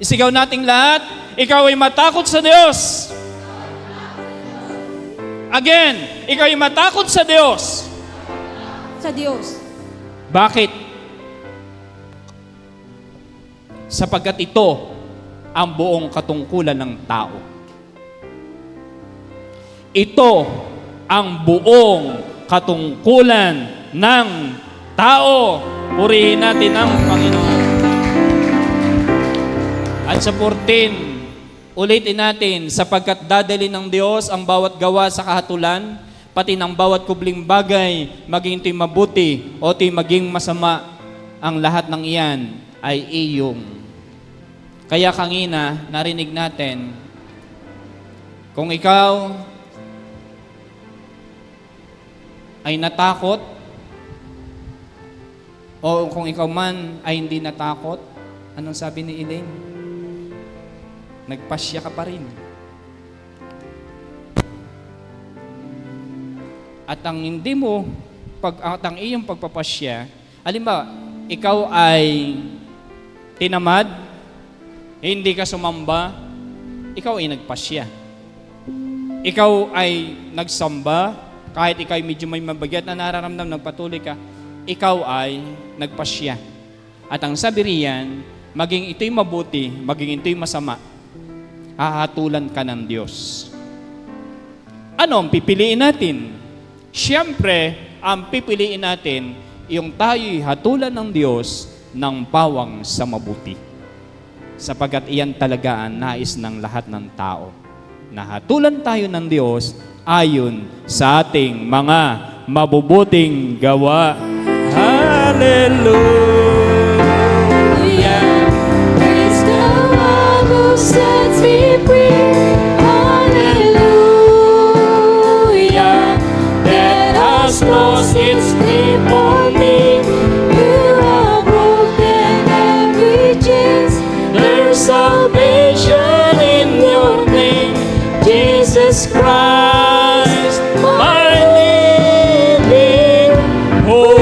Isigaw nating lahat, ikaw ay matakot sa Diyos. Again, ikaw ay matakot sa Diyos. Sa Diyos. Bakit? Sapagkat ito ang buong katungkulan ng tao. Ito ang buong katungkulan ng tao. Purihin natin ang Panginoon. At sa 14, ulitin natin, sapagkat dadali ng Diyos ang bawat gawa sa kahatulan, pati ng bawat kubling bagay, maging ito'y mabuti o ito'y maging masama, ang lahat ng iyan ay iyong. Kaya kanina, narinig natin, kung ikaw ay natakot, o kung ikaw man ay hindi natakot, anong sabi ni Elaine? Nagpasya ka pa rin. At ang hindi mo, at ang iyong pagpapasya, halimbawa, ikaw ay tinamad, hindi ka sumamba, ikaw ay nagpasya. Ikaw ay nagsamba, kahit ikaw ay medyo may mabagyat na nararamdam, nagpatuloy ka, ikaw ay nagpasya. At ang sabi riyan, maging ito'y mabuti, maging ito'y masama, hahatulan ka ng Diyos. Ano ang pipiliin natin? Siyempre, ang pipiliin natin, yung tayo'y hatulan ng Diyos ng pawang sa mabuti. Sapagkat iyan talaga ang nais ng lahat ng tao. Nahatulan tayo ng Diyos ayon sa ating mga mabubuting gawa. Hallelujah! Praise the one who sets me free. Hallelujah. That has lost its grip on me. You have broken every chains. There's salvation in your name, Jesus Christ, my living hope.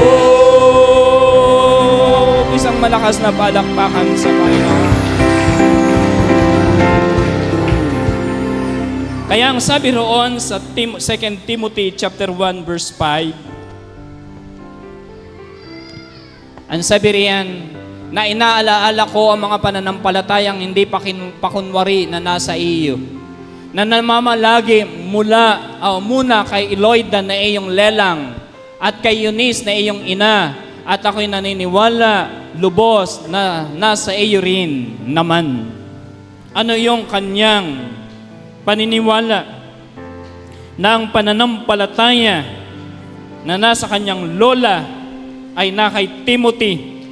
Isang malakas na palakpakan sa Panginoon. Kaya ang sabi roon sa 2 Timothy chapter 1 verse 5, ang sabi riyan, na inaalaala ko ang mga pananampalatayang hindi pakunwari na nasa iyo, na namamalagi muna kay Eloida na iyong lelang at kay Eunice na iyong ina, at ako'y naniniwala lubos na nasa iyo rin naman. Ano yung kanyang paniniwala na ang pananampalataya na nasa kanyang lola ay na kay Timothy,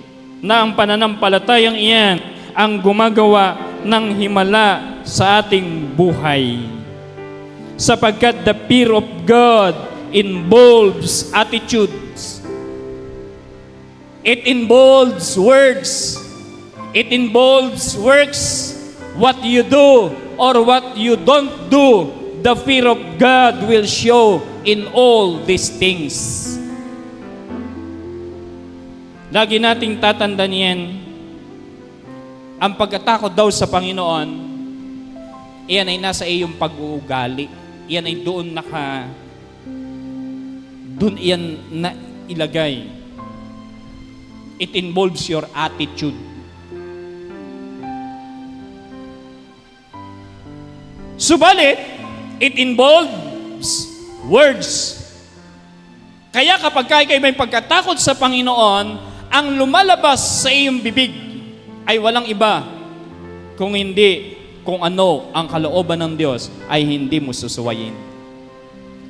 na ang pananampalatayang iyan ang gumagawa ng himala sa ating buhay. Sapagkat the fear of God involves attitudes. It involves words. It involves works. What you do or what you don't do, the fear of God will show in all these things. Lagi nating tatandaan yan, ang pagkatakot daw sa Panginoon, iyan ay nasa iyong pag-uugali. Iyan ay doon doon iyan na ilagay. It involves your attitude. Subalit, it involves words. Kaya kapag kayo may pagkatakot sa Panginoon, ang lumalabas sa iyong bibig ay walang iba kung hindi kung ano ang kalooban ng Diyos ay hindi mo susuwayin.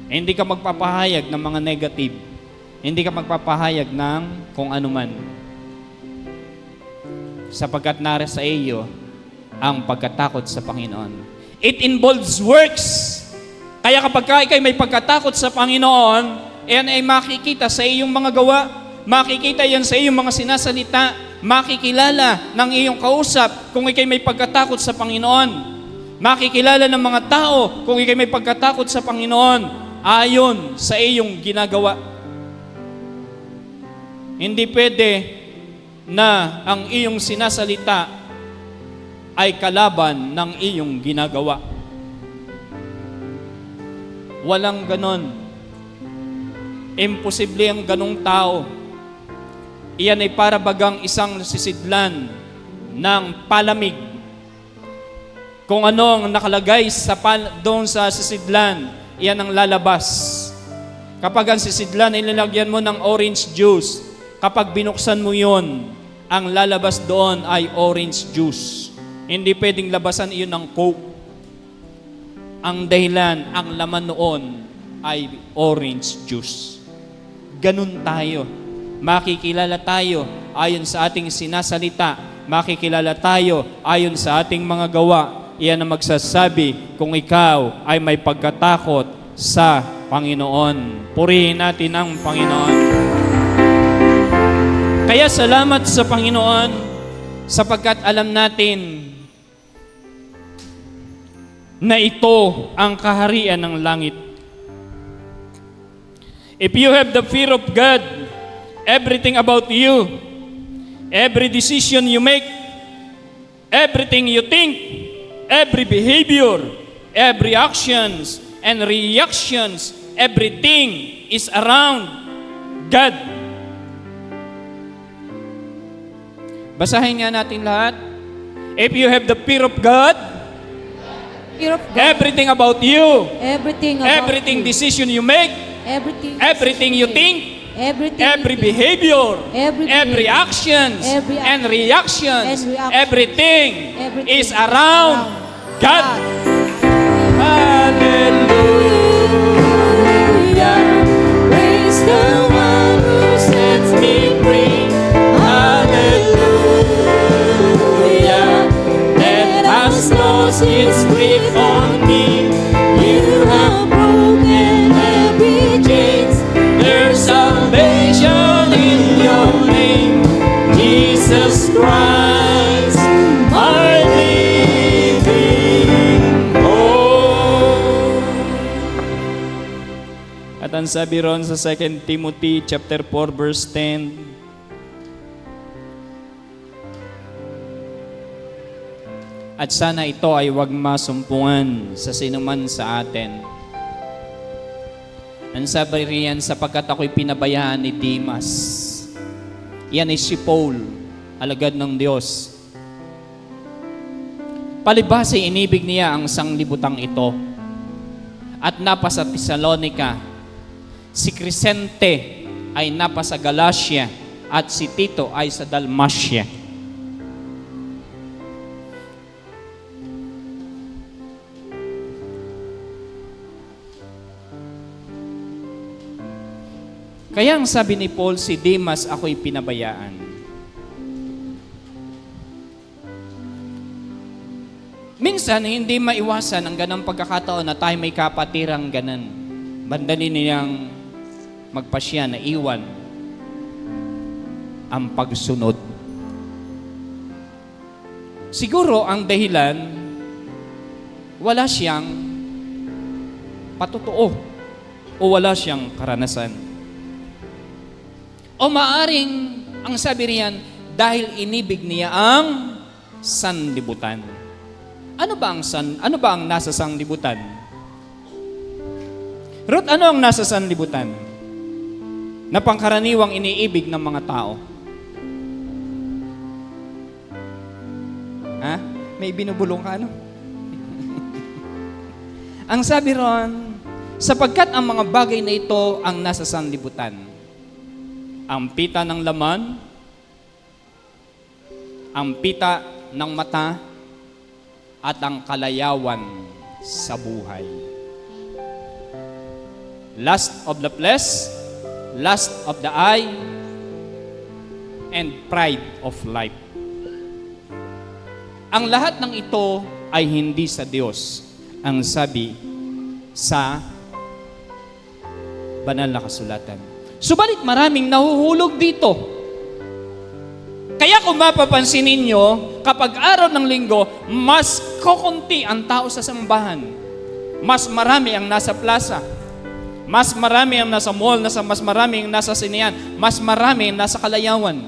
Hindi ka magpapahayag ng mga negative. Hindi ka magpapahayag ng kung ano man. Sapagkat nara sa iyo ang pagkatakot sa Panginoon. It involves works. Kaya kapag ikay may pagkatakot sa Panginoon, yan ay makikita sa iyong mga gawa, makikita yan sa iyong mga sinasalita, makikilala ng iyong kausap kung ikay may pagkatakot sa Panginoon. Makikilala ng mga tao kung ikay may pagkatakot sa Panginoon ayon sa iyong ginagawa. Hindi pwede na ang iyong sinasalita ay kalaban ng iyong ginagawa. Walang ganon. Imposible ang ganong tao. Iyan ay para bagang isang sisidlan ng palamig. Kung ano ang nakalagay doon sa sisidlan, iyan ang lalabas. Kapag ang sisidlan, ilalagyan mo ng orange juice. Kapag binuksan mo yon, ang lalabas doon ay orange juice. Hindi pwedeng labasan iyon ng Coke. Ang dahilan, ang laman noon ay orange juice. Ganun tayo. Makikilala tayo ayon sa ating sinasalita. Makikilala tayo ayon sa ating mga gawa. Iyan ang magsasabi kung ikaw ay may pagkatakot sa Panginoon. Purihin natin ang Panginoon. Kaya salamat sa Panginoon sapagkat alam natin na ito ang kaharian ng langit. If you have the fear of God, everything about you, every decision you make, everything you think, every behavior, every actions and reactions, everything is around God. Basahin nga natin lahat. If you have the fear of God, Fear of God. everything about you, Everything about everything you. decision you make, Everything you think, Everything every you think. behavior, Every every behavior, actions every and action, reactions, and reaction, everything everything is around God. Hallelujah. Praise the one who sets me free. Hallelujah. Death has lost its grip on me. You have broken every chains. There's salvation in your name, Jesus Christ, my living hope. At ang sabi ron sa 2 Timothy chapter 4 verse 10, at sana ito ay huwag masumpungan sa sinuman sa atin. Ang sabi riyan, sapagkat ako'y pinabayaan ni Demas. Yan ay si Paul, alagad ng Diyos. Palibhas ay inibig niya ang sanglibutang ito. At napasa Thessalonica. Si Crescente ay napasa Galacia. at si Tito ay sa Dalmatia. Kaya ang sabi ni Paul, si Demas ako'y pinabayaan. Minsan, hindi maiwasan ang ganang pagkakataon na tayo may kapatirang ganan. Bandali niyang magpasya na iwan ang pagsunod. Siguro ang dahilan, wala siyang patotoo o wala siyang karanasan. O maaring, ang sabi riyan, dahil inibig niya ang sanlibutan. Ano ba ang nasa sanlibutan? Ruth, ano ang nasa sanlibutan? Na pangkaraniwang iniibig ng mga tao. Ha? May binubulong ka, ano? Ang sabi ron, sapagkat ang mga bagay na ito ang nasa sanlibutan. Ang pita ng laman, ang pita ng mata, at ang kalayawan sa buhay. Lust of the flesh, lust of the eye, and pride of life. Ang lahat ng ito ay hindi sa Diyos, ang sabi sa banal na kasulatan. Subalit maraming nahuhulog dito. Kaya kung mapapansin ninyo, kapag araw ng linggo, mas kokonti ang tao sa sambahan. Mas marami ang nasa plaza. Mas marami ang nasa mall, mas marami ang nasa sinehan. Mas marami ang nasa kalayawan.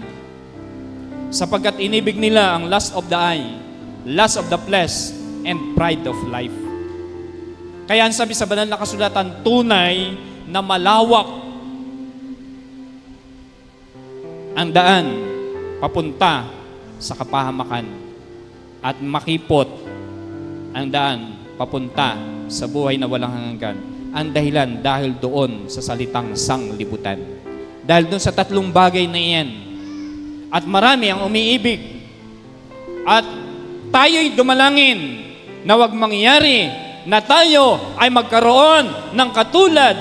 Sapagkat inibig nila ang lust of the eye, lust of the flesh, and pride of life. Kaya ang sabi sa banal na kasulatan, tunay na malawak ang daan papunta sa kapahamakan at makipot ang daan papunta sa buhay na walang hanggan. Ang dahilan dahil doon sa salitang sanglibutan. Dahil doon sa tatlong bagay na iyan. At marami ang umiibig. At tayo'y dumalangin na wag mangyari na tayo ay magkaroon ng katulad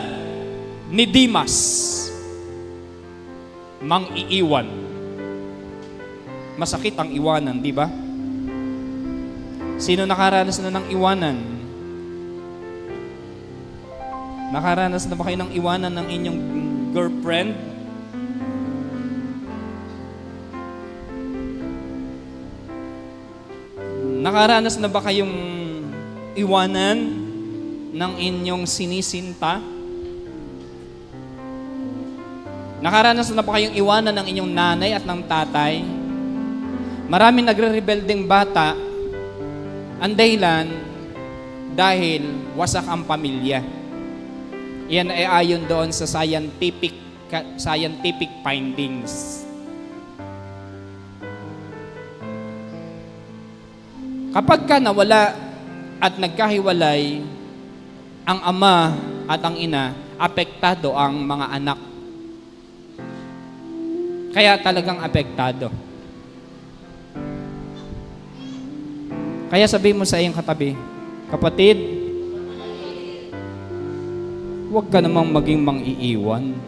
ni Demas. Mang-iiwan. Masakit ang iwanan, di ba? Sino nakaranas na ng iwanan? Nakaranas na ba kayo ng iwanan ng inyong girlfriend? Nakaranas na ba kayong iwanan ng inyong sinisinta? Nakaranas na ba kayong iwanan ng inyong nanay at ng tatay? Maraming nagre-rebelding bata, ang dahilan dahil wasak ang pamilya. Yan ay ayon doon sa scientific findings. Kapag ka nawala at nagkahiwalay, ang ama at ang ina, apektado ang mga anak. Kaya talagang apektado. Kaya sabihin mo sa iyong katabi, kapatid, huwag ka namang maging mang-iiwan.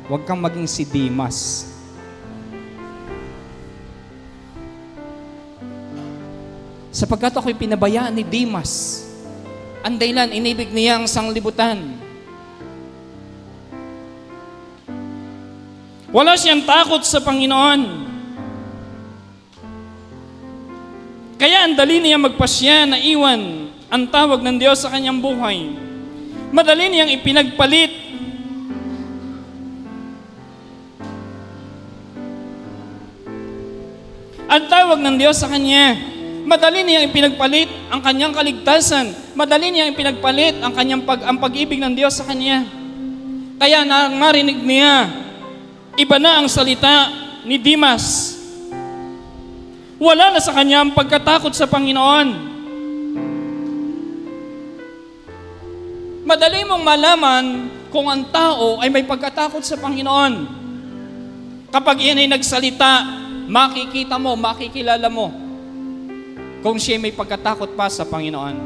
Huwag kang maging si Demas. Sapagkat ako'y pinabayaan ni Demas. Ang dahilan, inibig niya ang sanglibutan. Wala siyang takot sa Panginoon. Kaya ang dali niya magpasya na iwan ang tawag ng Diyos sa kanyang buhay. Madali niyang ipinagpalit ang tawag ng Diyos sa kanya. Madali niyang ipinagpalit ang kanyang kaligtasan. Madali niyang ipinagpalit ang pag-ibig ng Diyos sa kanya. Kaya nang marinig niya, iba na ang salita ni Demas. Wala na sa kanya ang pagkatakot sa Panginoon. Madali mong malaman kung ang tao ay may pagkatakot sa Panginoon. Kapag iyan ay nagsalita, makikita mo, makikilala mo kung siya may pagkatakot pa sa Panginoon.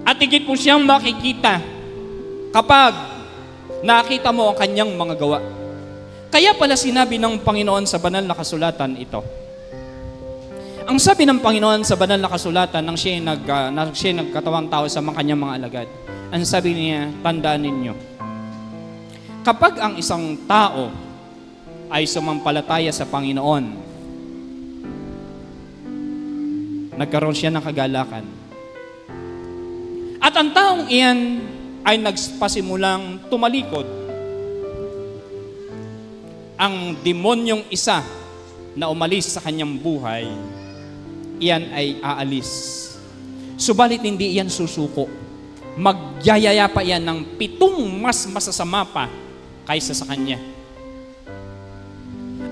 At higit mo siyang makikita kapag nakita mo ang kanyang mga gawa. Kaya pala sinabi ng Panginoon sa banal na kasulatan ito. Ang sabi ng Panginoon sa banal na kasulatan nang siya nagkatawang tao sa mga kanyang mga alagad, ang sabi niya, tandaan ninyo, kapag ang isang tao ay sumampalataya sa Panginoon, nagkaroon siya ng kagalakan. At ang taong iyan ay nagpasimulang tumalikod. Ang demonyong isa na umalis sa kanyang buhay, iyan ay aalis. Subalit hindi iyan susuko. Magyayaya pa iyan ng 7 mas masasama pa kaysa sa kanya.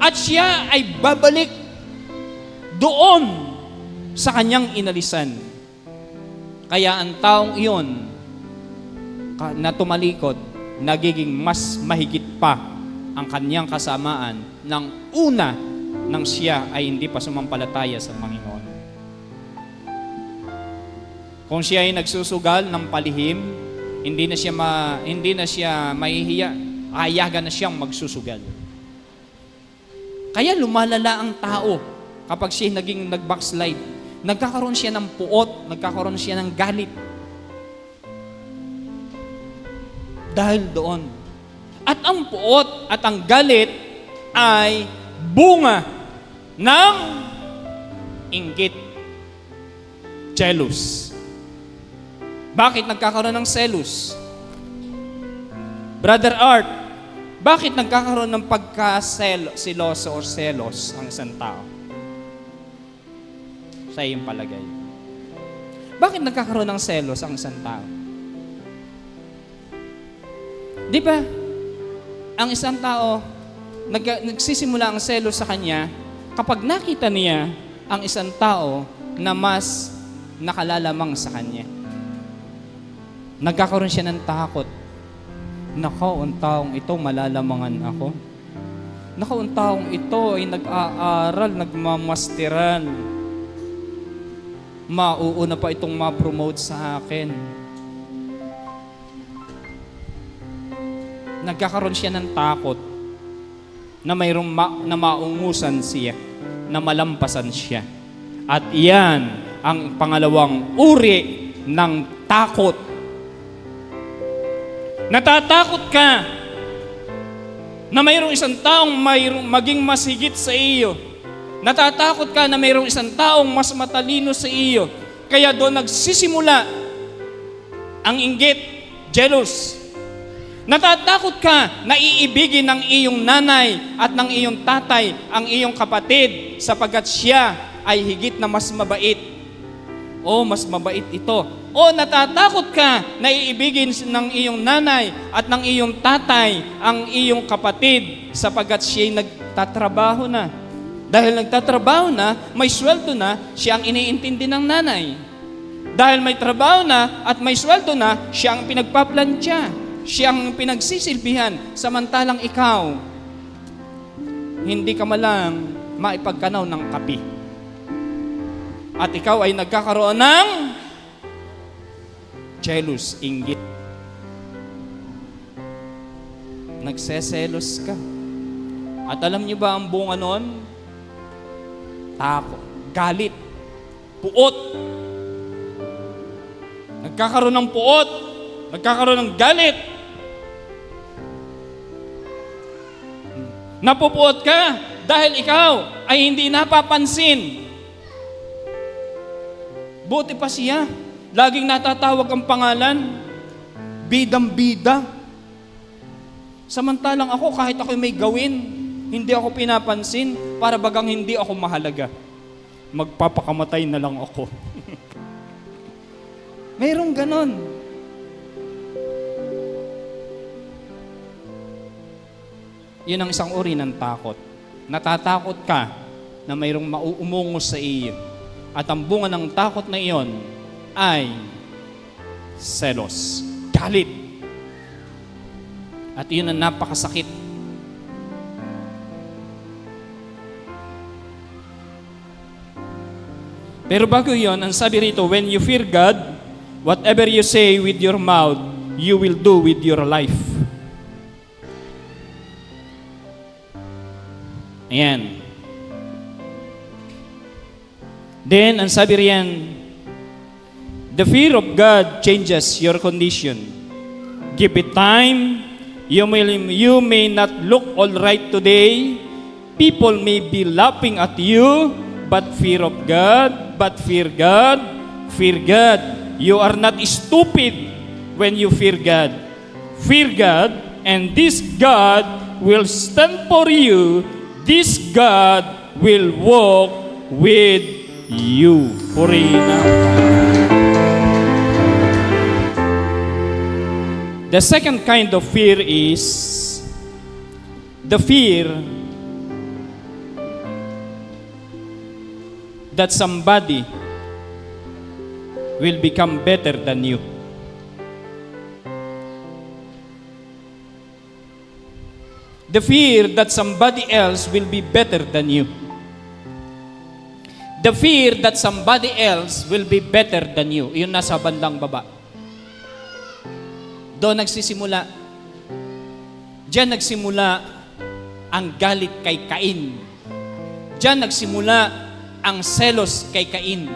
At siya ay babalik doon sa kanyang inalisan. Kaya ang taong iyon na tumalikod, nagiging mas mahigit pa ang kanyang kasamaan ng una nang siya ay hindi pa sumampalataya sa Panginoon. Kung siya ay nagsusugal ng palihim, hindi na siya mahihiya, ayagan na siyang magsusugal. Kaya lumalala ang tao kapag siya naging nag-backslide. Nagkakaroon siya ng puot, nagkakaroon siya ng galit. Dahil doon. At ang puot at ang galit ay bunga ng inggit. Jealous. Bakit nagkakaroon ng selos? Brother Art, bakit nagkakaroon ng pagka-siloso o selos ang isang tao? Sa iyong palagay. Bakit nagkakaroon ng selos ang isang tao? Di ba? Ang isang tao, nagsisimula ang selos sa kanya kapag nakita niya ang isang tao na mas nakalalamang sa kanya. Nagkakaroon siya ng takot. Nako, ang taong ito, malalamangan ako. Nako, ang taong ito ay nag-aaral, nagmamasteral. Mauuna pa itong ma-promote sa akin. Nagkakaroon siya ng takot na mayroong na maungusan siya, na malampasan siya. At iyan ang pangalawang uri ng takot. Natatakot ka na mayroong isang taong maging mas higit sa iyo. Natatakot ka na mayroong isang taong mas matalino sa iyo. Kaya doon nagsisimula ang inggit, jealous. Natatakot ka na iibigin ng iyong nanay at ng iyong tatay ang iyong kapatid sapagkat siya ay higit na mas mabait. O mas mabait ito. O natatakot ka na iibigin ng iyong nanay at ng iyong tatay ang iyong kapatid sapagkat siya'y nagtatrabaho na. Dahil nagtatrabaho na, may sweldo na, siya ang iniintindi ng nanay. Dahil may trabaho na at may sweldo na, siya ang pinagpaplantya. Siya ang pinagsisilbihan. Samantalang ikaw, hindi ka malang maipagkanaw ng kapi. At ikaw ay nagkakaroon ng jealous, inggit. Nagseselos ka. At alam niyo ba ang bunga noon? Takot, galit, puot. Nagkakaroon ng puot, nagkakaroon ng galit. Napupuot ka dahil ikaw ay hindi napapansin. Buti pa siya. Laging natatawag ang pangalan, bidang-bida. Samantalang ako, kahit ako may gawin, hindi ako pinapansin para bagang hindi ako mahalaga. Magpapakamatay na lang ako. Mayroong ganon. Yun ang isang uri ng takot. Natatakot ka na mayroong mauumungos sa iyo. At ang bunga ng takot na iyon ay selos, galit. At yun ang napakasakit. Pero bago yun, ang sabi rito, when you fear God, whatever you say with your mouth, you will do with your life. Ayan. Then, ang sabi riyan, the fear of God changes your condition. Give it time. You may not look all right today. People may be laughing at you, but fear God. Fear God. You are not stupid when you fear God. Fear God, and this God will stand for you. This God will walk with you. Purihin ang The second kind of fear is the fear that somebody will become better than you. The fear that somebody else will be better than you. The fear that somebody else will be better than you. Yun nasa bandang baba. Doon nagsisimula. Diyan nagsimula ang galit kay Cain. Diyan nagsimula ang selos kay Cain.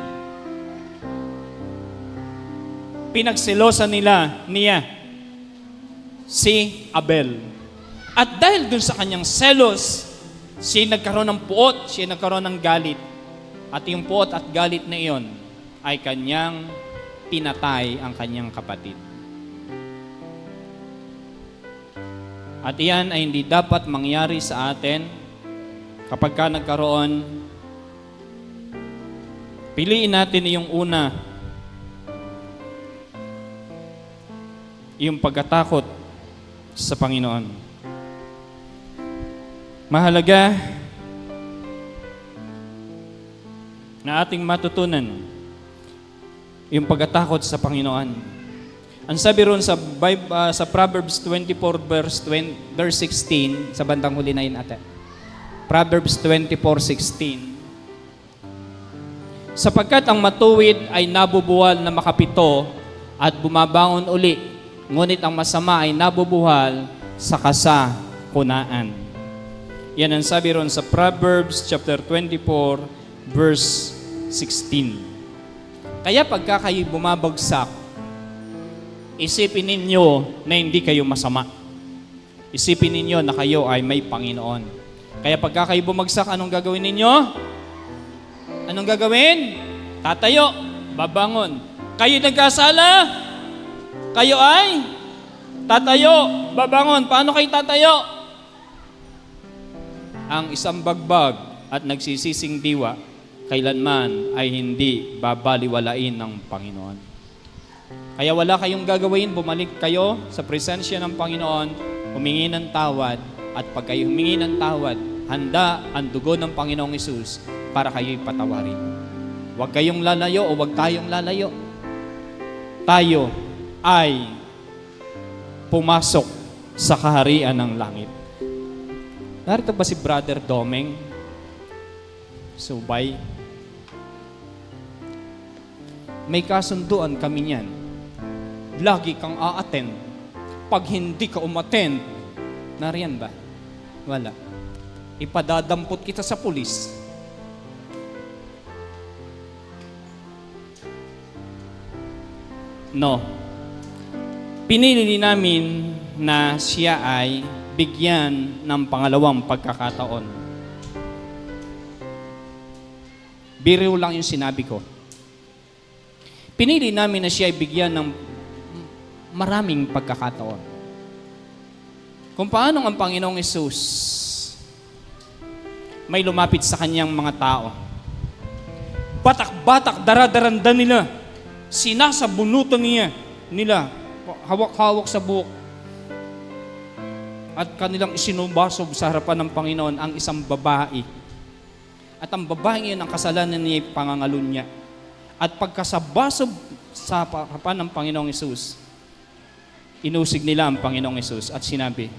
Pinagselosan niya si Abel. At dahil dun sa kanyang selos, siya nagkaroon ng puot, siya nagkaroon ng galit. At yung puot at galit na iyon ay kanyang pinatay ang kanyang kapatid. At iyan ay hindi dapat mangyari sa atin kapag ka nagkaroon. Piliin natin yung una, yung pagkatakot sa Panginoon. Mahalaga na ating matutunan yung pagkatakot sa Panginoon. Ang sabi ron sa Proverbs 24 verse 16, sa bandang huli na yun ate. Proverbs 24:16. Sapagkat ang matuwid ay nabubuhal na makapito at bumabangon uli, ngunit ang masama ay nabubuhal sa kasakunaan. Yan ang sabi ron sa Proverbs chapter 24 verse 16. Kaya pagka kayo bumabagsak, isipin ninyo na hindi kayo masama. Isipin ninyo na kayo ay may Panginoon. Kaya pagka kayo bumagsak, anong gagawin ninyo? Anong gagawin? Tatayo, babangon. Kayo nagkasala, kayo ay tatayo, babangon. Paano kayo tatayo? Ang isang bagbag at nagsisising diwa, kailanman ay hindi babaliwalain ng Panginoon. Kaya wala kayong gagawin, bumalik kayo sa presensya ng Panginoon, humingi ng tawad, at pag kayo humingi ng tawad, handa ang dugo ng Panginoong Hesus para kayo'y patawarin. Huwag kayong lalayo o huwag tayong lalayo. Tayo ay pumasok sa kaharian ng langit. Narito ba si Brother Domeng Subay? May kasunduan kami niyan. Lagi kang a-attend. Pag hindi ka umattend, nariyan ba? Wala. Ipadadampot kita sa pulis. No. Pinili namin na siya ay bigyan ng pangalawang pagkakataon. Biro lang yung sinabi ko. Pinili namin na siya ay bigyan ng maraming pagkakataon. Kung paano ang Panginoong Hesus may lumapit sa kanyang mga tao. Batak-batak, daradaranda nila. Sinasabunutan nila. Hawak-hawak sa buhok. At kanilang isinubasob sa harapan ng Panginoon ang isang babae. At ang babae yun, ang kasalanan niya ay pangangalun niya. At pagkasabasob sa harapan ng Panginoong Hesus, inusig nila ang Panginoong Hesus at sinabi,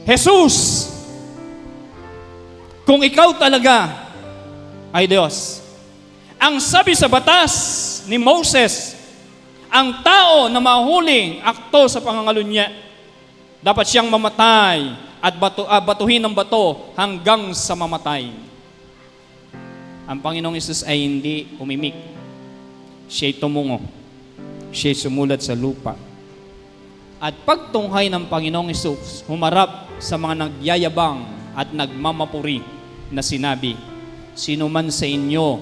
Jesus, kung ikaw talaga ay Diyos, ang sabi sa batas ni Moses, ang tao na mahuling akto sa pangangalunya, dapat siyang mamatay at batuhin ng bato hanggang sa mamatay. Ang Panginoong Hesus ay hindi umimik. Siya'y tumungo. Siya'y sumulat sa lupa. At pagtunghay ng Panginoong Hesus, humarap sa mga nagyayabang at nagmamapuri na sinabi, sino man sa inyo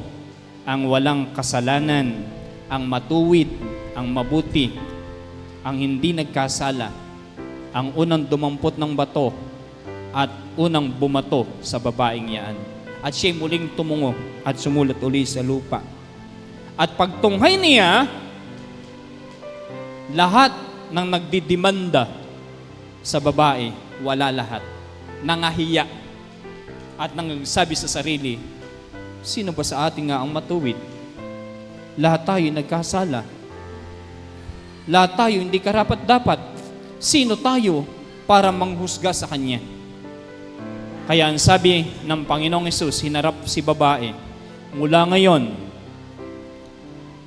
ang walang kasalanan, ang matuwid, ang mabuti, ang hindi nagkasala, ang unang dumampot ng bato at unang bumato sa babaeng yaan. At siya'y muling tumungo at sumulat uli sa lupa. At pagtunghay niya, lahat ng nagdidimanda sa babae, wala lahat. Nangahiya at nangsabi sa sarili, sino ba sa atin nga ang matuwid? Lahat tayo nagkasala. Lahat tayo hindi karapat-dapat. Sino tayo para manghusga sa Kanya? Kaya ang sabi ng Panginoong Hesus, hinarap si babae, mula ngayon,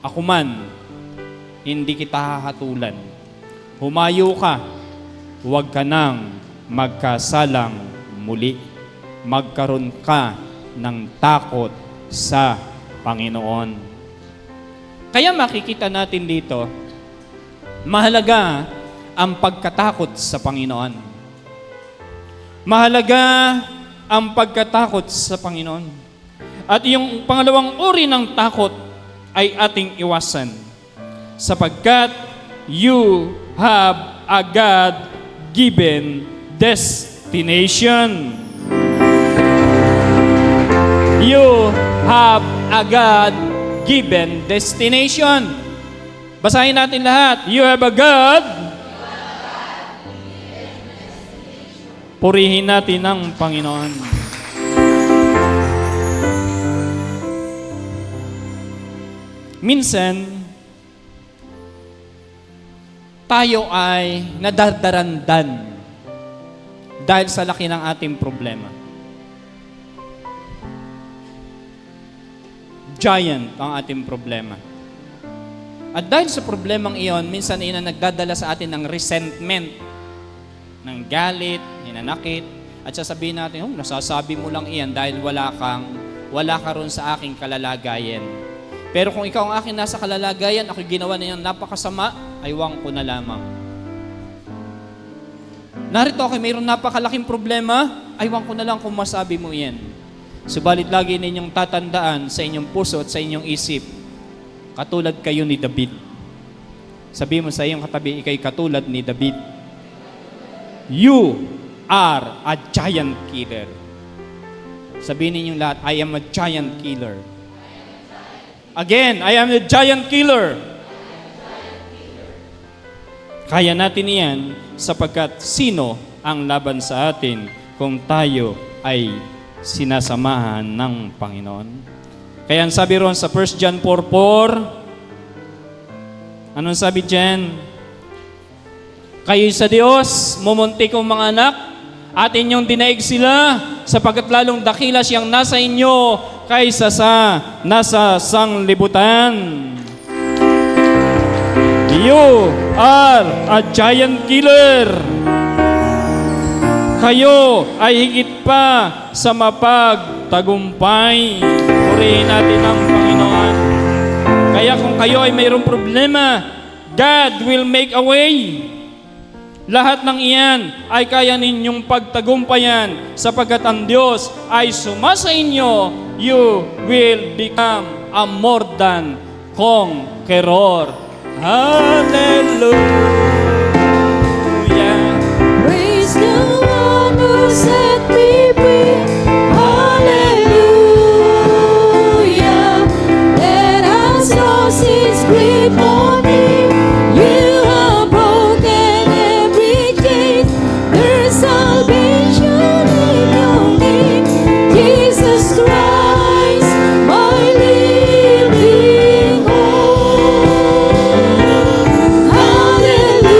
ako man, hindi kita hahatulan. Humayo ka, huwag ka nang magkasalang muli. Magkaroon ka ng takot sa Panginoon. Kaya makikita natin dito, mahalaga ang pagkatakot sa Panginoon. Mahalaga ang pagkatakot sa Panginoon. At yung pangalawang uri ng takot ay ating iwasan. Sapagkat you have a God-given destination. You have a God-given destination. Basahin natin lahat. You have a God. Purihin natin ang Panginoon. Minsan, tayo ay nadardarandan dahil sa laki ng ating problema. Giant ang ating problema. At dahil sa problemang iyon, minsan iyon ang nagdadala sa atin ng resentment, ng galit, hinanakit, at sasabihin natin, nasasabi mo lang iyan dahil wala ka ron sa aking kalalagayan. Pero kung ikaw ang akin nasa kalalagayan, ako ginawa na yung napakasama, aywang ko na lamang. Narito ako, mayroong napakalaking problema, aywang ko na lang kung masabi mo yan. Subalit lagi ninyong tatandaan sa inyong puso at sa inyong isip, katulad kayo ni David. Sabi mo sa iyong katabi, ikay katulad ni David. You are a giant killer. Sabihin ninyong lahat, I am a giant killer. Again, I am a giant killer. Kaya natin yan sapagkat sino ang laban sa atin kung tayo ay sinasamahan ng Panginoon. Kaya ang sabi ron sa 1 John 4:4, anong sabi dyan? Kayo'y sa Diyos, mumunti kong mga anak, at inyong dinaig sila, sapagkat lalong dakila siyang nasa inyo kaysa sa nasa sanglibutan. You are a giant killer. Kayo ay higit pa sa mapagtagumpay. Purihin natin ang Panginoon. Kaya kung kayo ay mayroong problema, God will make a way. Lahat ng iyan ay kaya ninyong pagtagumpayan sapagkat ang Diyos ay sumasa inyo, you will become a more than conqueror. Hallelujah. Praise the one who set me free. Hallelujah. That has lost its grip on me. You have broken every chain. There's salvation in your name. Jesus Christ, my living hope. Hallelujah.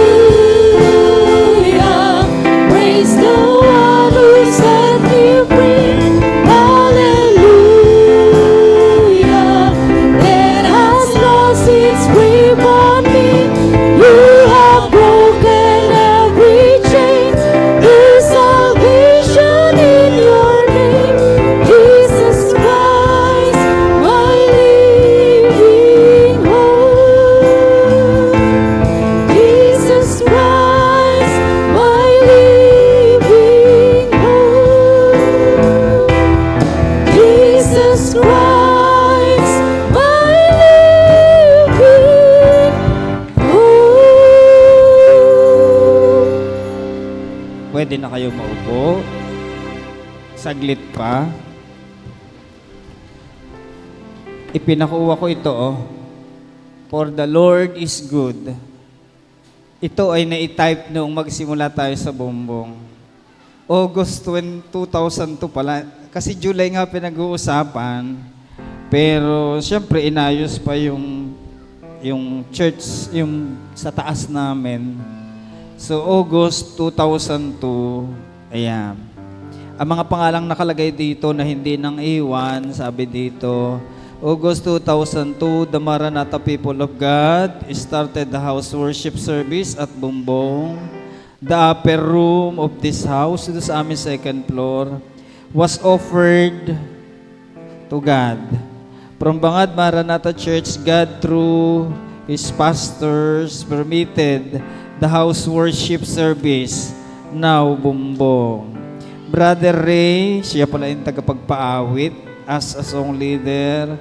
Pwede na kayo maupo. Saglit pa. Ipinakuha ko ito, oh. For the Lord is good. Ito ay na-type noong magsimula tayo sa bumbong. August 2002 pala. Kasi July nga pinag-uusapan. Pero siyempre inayos pa yung church, yung sa taas namin. So August 2002, ayan. Ang mga pangalang nakalagay dito na hindi nang iwan, sabi dito, August 2002, the Maranatha People of God started the house worship service at Bumbong. The upper room of this house, ito sa aming second floor, was offered to God. From Bangad Maranatha Church, God through His pastors permitted the house worship service. Now, Bumbong. Brother Ray, siya pala yung tagapagpaawit as a song leader.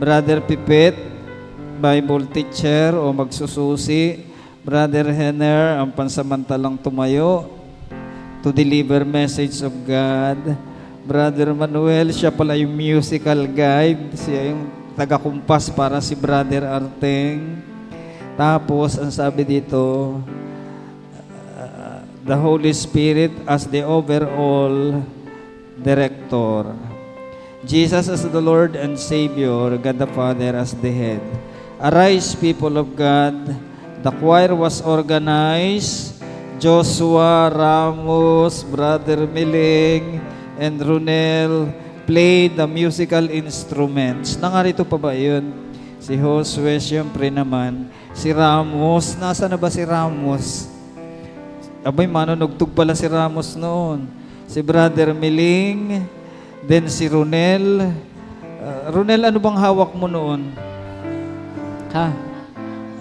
Brother Pipet, Bible teacher o magsususi. Brother Henner, ang pansamantalang tumayo to deliver message of God. Brother Manuel, siya pala yung musical guide. Siya yung taga-kumpas para si Brother Arteng. Tapos, ang sabi dito, the Holy Spirit as the overall director. Jesus as the Lord and Savior, God the Father as the head. Arise, people of God. The choir was organized. Joshua, Ramos, Brother Miling, and Runel played the musical instruments. Nangarito pa ba yun? Si Josue, siyempre naman. Si Ramos, nasa na ba si Ramos? Abay, manunugtog pala si Ramos noon. Si Brother Miling, then si Runel. Runel, ano bang hawak mo noon? Ha?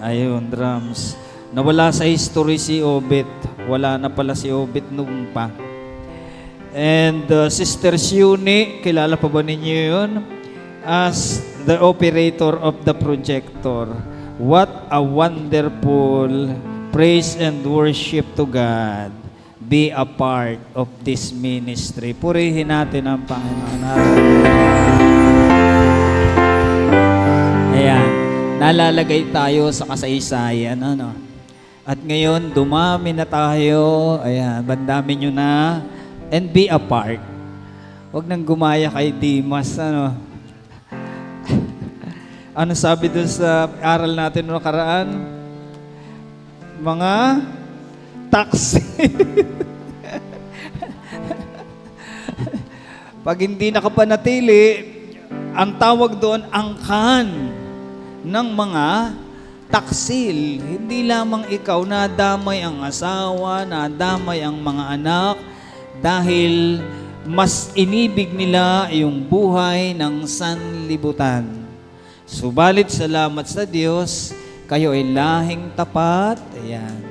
Ayun, drums. Nawala sa history si Obet. Wala na pala si Obet noon pa. And Sister Siuni, kilala pa ba ninyo yun? As the operator of the projector. What a wonderful praise and worship to God. Be a part of this ministry. Purihin natin ang Panginoon. Ayan. Nalalagay tayo sa kasaysayan. Ano? At ngayon, dumami na tayo. Ayan. Bandami nyo na. And be a part. Huwag nang gumaya kay Dimas. Ano? Ano sabi doon sa aral natin noong nakaraan? Mga taxi. Pag hindi nakapanatili, ang tawag doon, angkan ng mga taksil. Hindi lamang ikaw, nadamay ang asawa, nadamay ang mga anak, dahil mas inibig nila yung buhay ng sanlibutan. Subalit salamat sa Diyos, kayo ay lahing tapat. Ayan.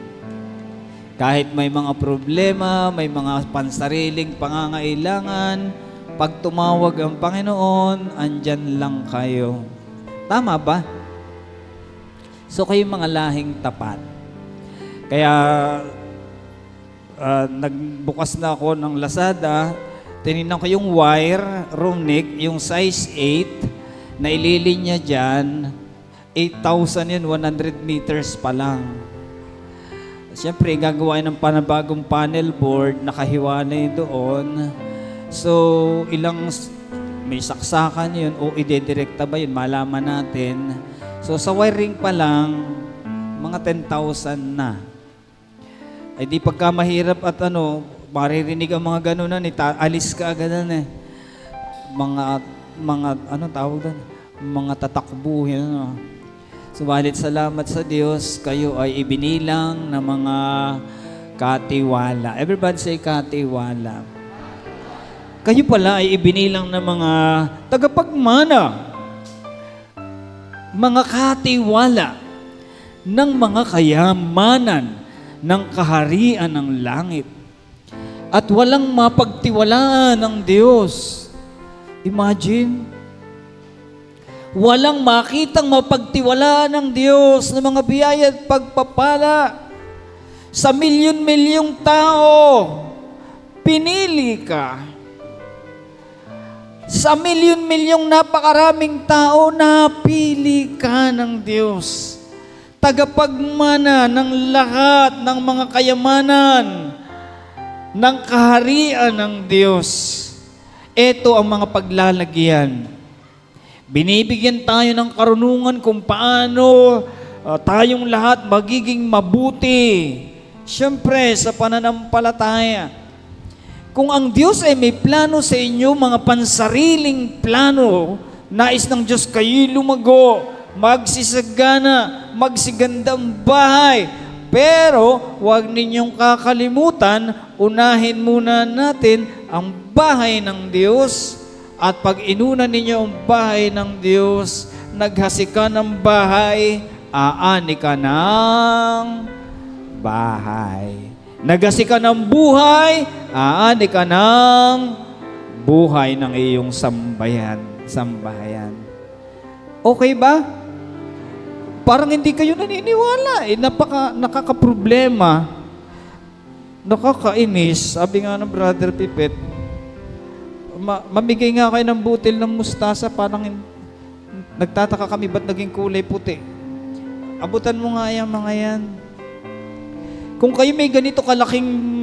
Kahit may mga problema, may mga pansariling pangangailangan, pag tumawag ang Panginoon, andyan lang kayo. Tama ba? So kayo mga lahing tapat. Kaya nagbukas na ako ng Lazada, tinignan ko yung wire, room neck, yung size 8, na ililinya dyan, 8,000 yun, 100 meters pa lang. Siyempre, gagawa ng panabagong panel board, nakahiwanay doon. So, may saksakan yun, o idedirekta ba yun, malaman natin. So, sa wiring pa lang, mga 10,000 na. Ay di pagka mahirap at maririnig ang mga ganunan, alis ka agad eh. Mga tawag doon? Mga tatakbuhin. Subalit salamat sa Diyos, kayo ay ibinilang na mga katiwala. Everybody say katiwala. Kayo pala ay ibinilang na mga tagapagmana, mga katiwala ng mga kayamanan ng kaharian ng langit. At walang mapagtiwalaan ng Diyos. Imagine, walang makitang mapagtiwalaan ng Diyos ng mga biyaya at pagpapala sa milyon-milyong tao pinili ka. Sa milyon-milyong napakaraming tao, napili ka ng Diyos. Tagapagmana ng lahat ng mga kayamanan ng kaharian ng Diyos. Ito ang mga paglalagyan. Binibigyan tayo ng karunungan kung paano tayong lahat magiging mabuti. Siyempre, sa pananampalataya. Kung ang Diyos ay may plano sa inyo, mga pansariling plano, nais ng Diyos kayo lumago, magsisagana, magsigandang bahay. Pero, huwag ninyong kakalimutan, unahin muna natin ang bahay ng Diyos. At pag inuna ninyo ang bahay ng Diyos, naghasi ka ng bahay, aani ka ng bahay. Nagasi ka ng buhay, aani ka ng buhay ng iyong sambahayan. Okay ba? Parang hindi kayo naniniwala. Nakakaproblema. Nakakainis. Sabi nga ng Brother Pipet, mamigay nga kayo ng butil ng mustasa, parang nagtataka kami ba't naging kulay puti. Abutan mo nga yung mga yan. Kung kayo may ganito kalaking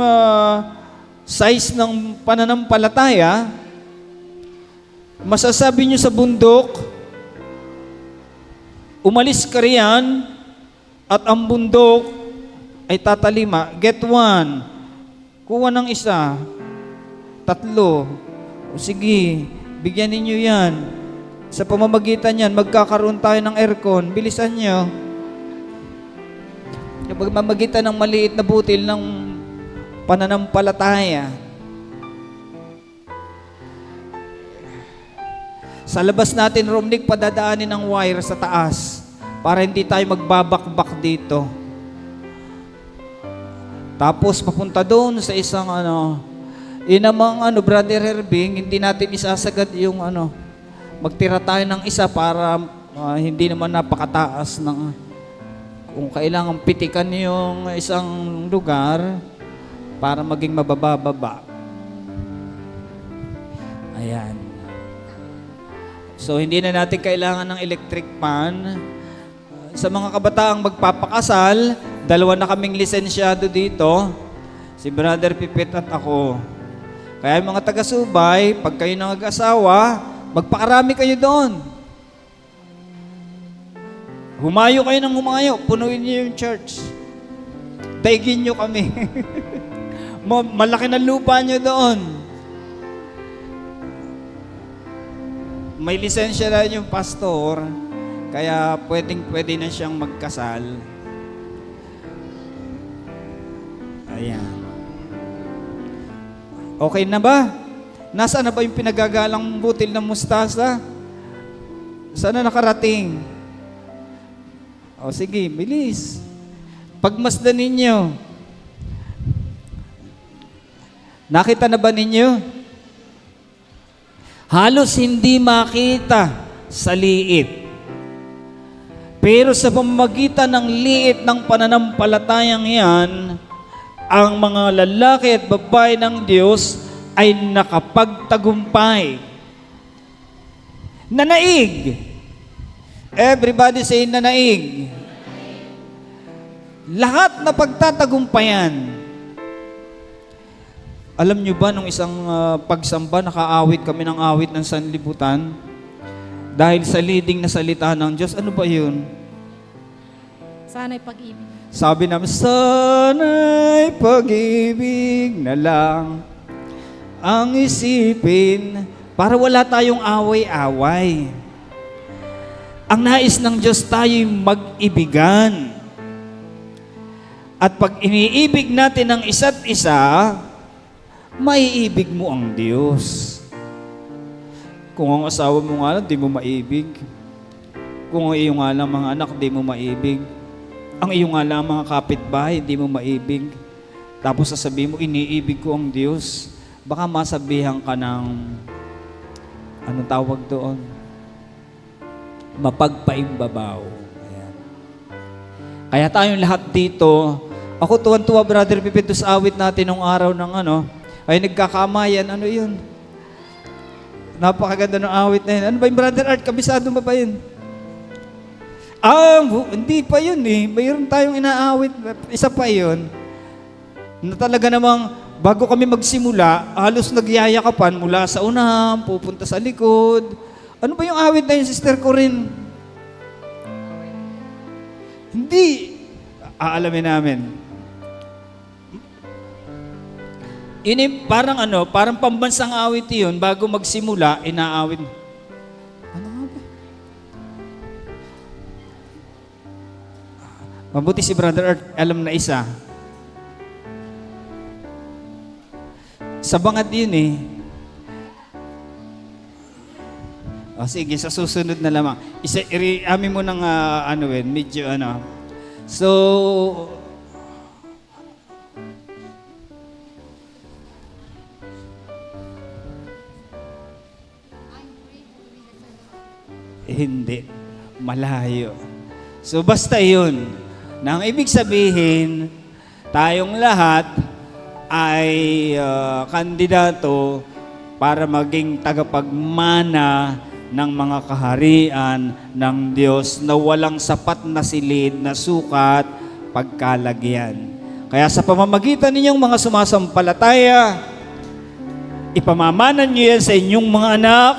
size ng pananampalataya, masasabi nyo sa bundok, umalis ka riyan, at ang bundok ay tatalima. Get one. Kuha ng isa. 3. O sige, bigyan ninyo yan. Sa pamamagitan yan, magkakaroon tayo ng aircon. Bilisan nyo. Pagmamagitan ng maliit na butil ng pananampalataya. Sa labas natin, Romnick, padadaanin ang wire sa taas para hindi tayo magbabakbak dito. Tapos papunta doon sa isang inamang Brother Herbing, hindi natin isasagad yung magtira tayo ng isa para hindi naman napakataas ng kung kailangan pitikan yung isang lugar para maging mabababa. Ayan. So, hindi na natin kailangan ng electric fan. Sa mga kabataang magpapakasal, 2 na kaming lisensyado dito. Si Brother Pipit at ako. Kaya mga taga-Subay, pag kayo nag-asawa, magpakarami kayo doon. Humayo kayo ng humayo, punuin niyo yung church. Daigin niyo kami. Malaki na lupa niyo doon. May lisensya na yung pastor, kaya pwede na siyang magkasal. Ayan. Okay na ba? Nasaan na ba yung pinagagalang butil ng mustasa? Saan na nakarating? O sige, bilis. Pagmasdan ninyo. Nakita na ba ninyo? Halos hindi makita sa liit. Pero sa pamamagitan ng liit ng pananampalatayang yan, ang mga lalaki at babae ng Diyos ay nakapagtagumpay. Nanaig. Everybody say nanaig. Lahat na pagtatagumpayan. Alam nyo ba, nung isang pagsamba, nakaawit kami ng awit ng sanlibutan? Dahil sa leading na salita ng Diyos, ano ba yun? Sana'y pag-ibig. Sabi namin, sana'y pag-ibig na lang ang isipin para wala tayong away-away. Ang nais ng Diyos tayo'y mag-ibigan. At pag iniibig natin ang isa't isa, maiibig mo ang Diyos. Kung ang asawa mo nga lang, di mo maibig. Kung ang iyong nga lang mga anak, di mo maibig. Ang iyong nga lang mga kapitbahay, di mo maibig. Tapos sasabihin mo, iniibig ko ang Diyos. Baka masabihan ka ng, anong tawag doon? Mapagpaimbabaw. Ayan. Kaya tayong lahat dito, ako tuwan-tuwa, Brother Pipito, sa awit natin nung araw ng ay nagkakamayan. Ano yun? Napakaganda ng awit na yun. Ano ba yung Brother Art? Kabisado mo ba yun? Hindi pa yun eh. Mayroon tayong inaawit. Isa pa yun. Na talaga namang bago kami magsimula, halos nagyayakapan mula sa unahan, pupunta sa likod. Ano ba yung awit na yun, Sister Corinne? Hindi. Aalamin namin. Yun eh, parang pambansang awit yun, bago magsimula, inaawit. Ano nga ba? Mabuti si Brother Art, alam na isa. Sa bangad yun eh. O sige, sa susunod na lamang. Amin mo ng medyo ano. So, hindi. Malayo. So, basta yun. Nang ibig sabihin, tayong lahat ay kandidato para maging tagapagmana ng mga kaharian ng Diyos na walang sapat na silid na sukat pagkalagyan. Kaya sa pamamagitan ninyong mga sumasampalataya, ipamamanan niyo yan sa inyong mga anak,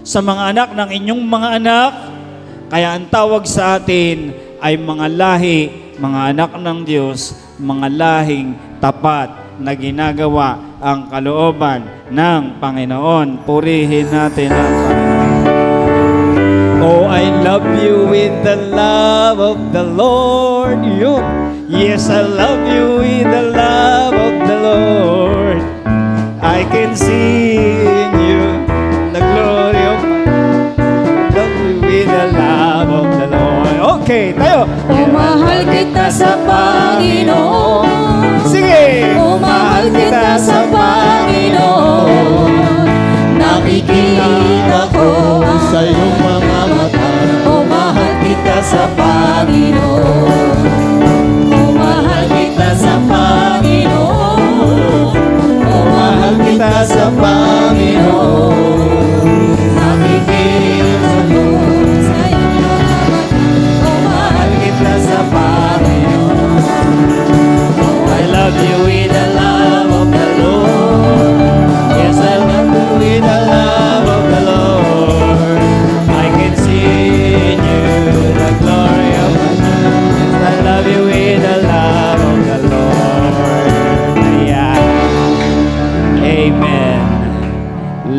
sa mga anak ng inyong mga anak. Kaya ang tawag sa atin ay mga lahi, mga anak ng Diyos, mga lahing tapat na ginagawa ang kalooban ng Panginoon. Purihin natin ang Panginoon. Oh, I love you with the love of the Lord. Yun. Yes, I love you with the love of the Lord. I can see in you the glory of love you with the love of the Lord. Okay, tayo. O mahal kita sa Panginoon. Sige! O mahal kita sa Panginoon. Nakikita ko sa iyong mga mata. O mahal kita sa Panginoon. O mahal kita sa Panginoon. O mahal kita sa Panginoon. Nakikita ko sa iyong mga mata. O mahal kita sa Panginoon. I love you with the love of the Lord. Yes, I love you with the love of the Lord. I can see in you the glory of the Lord. Yes, I love you with the love of the Lord. Yeah. Amen.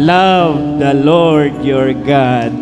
Love the Lord your God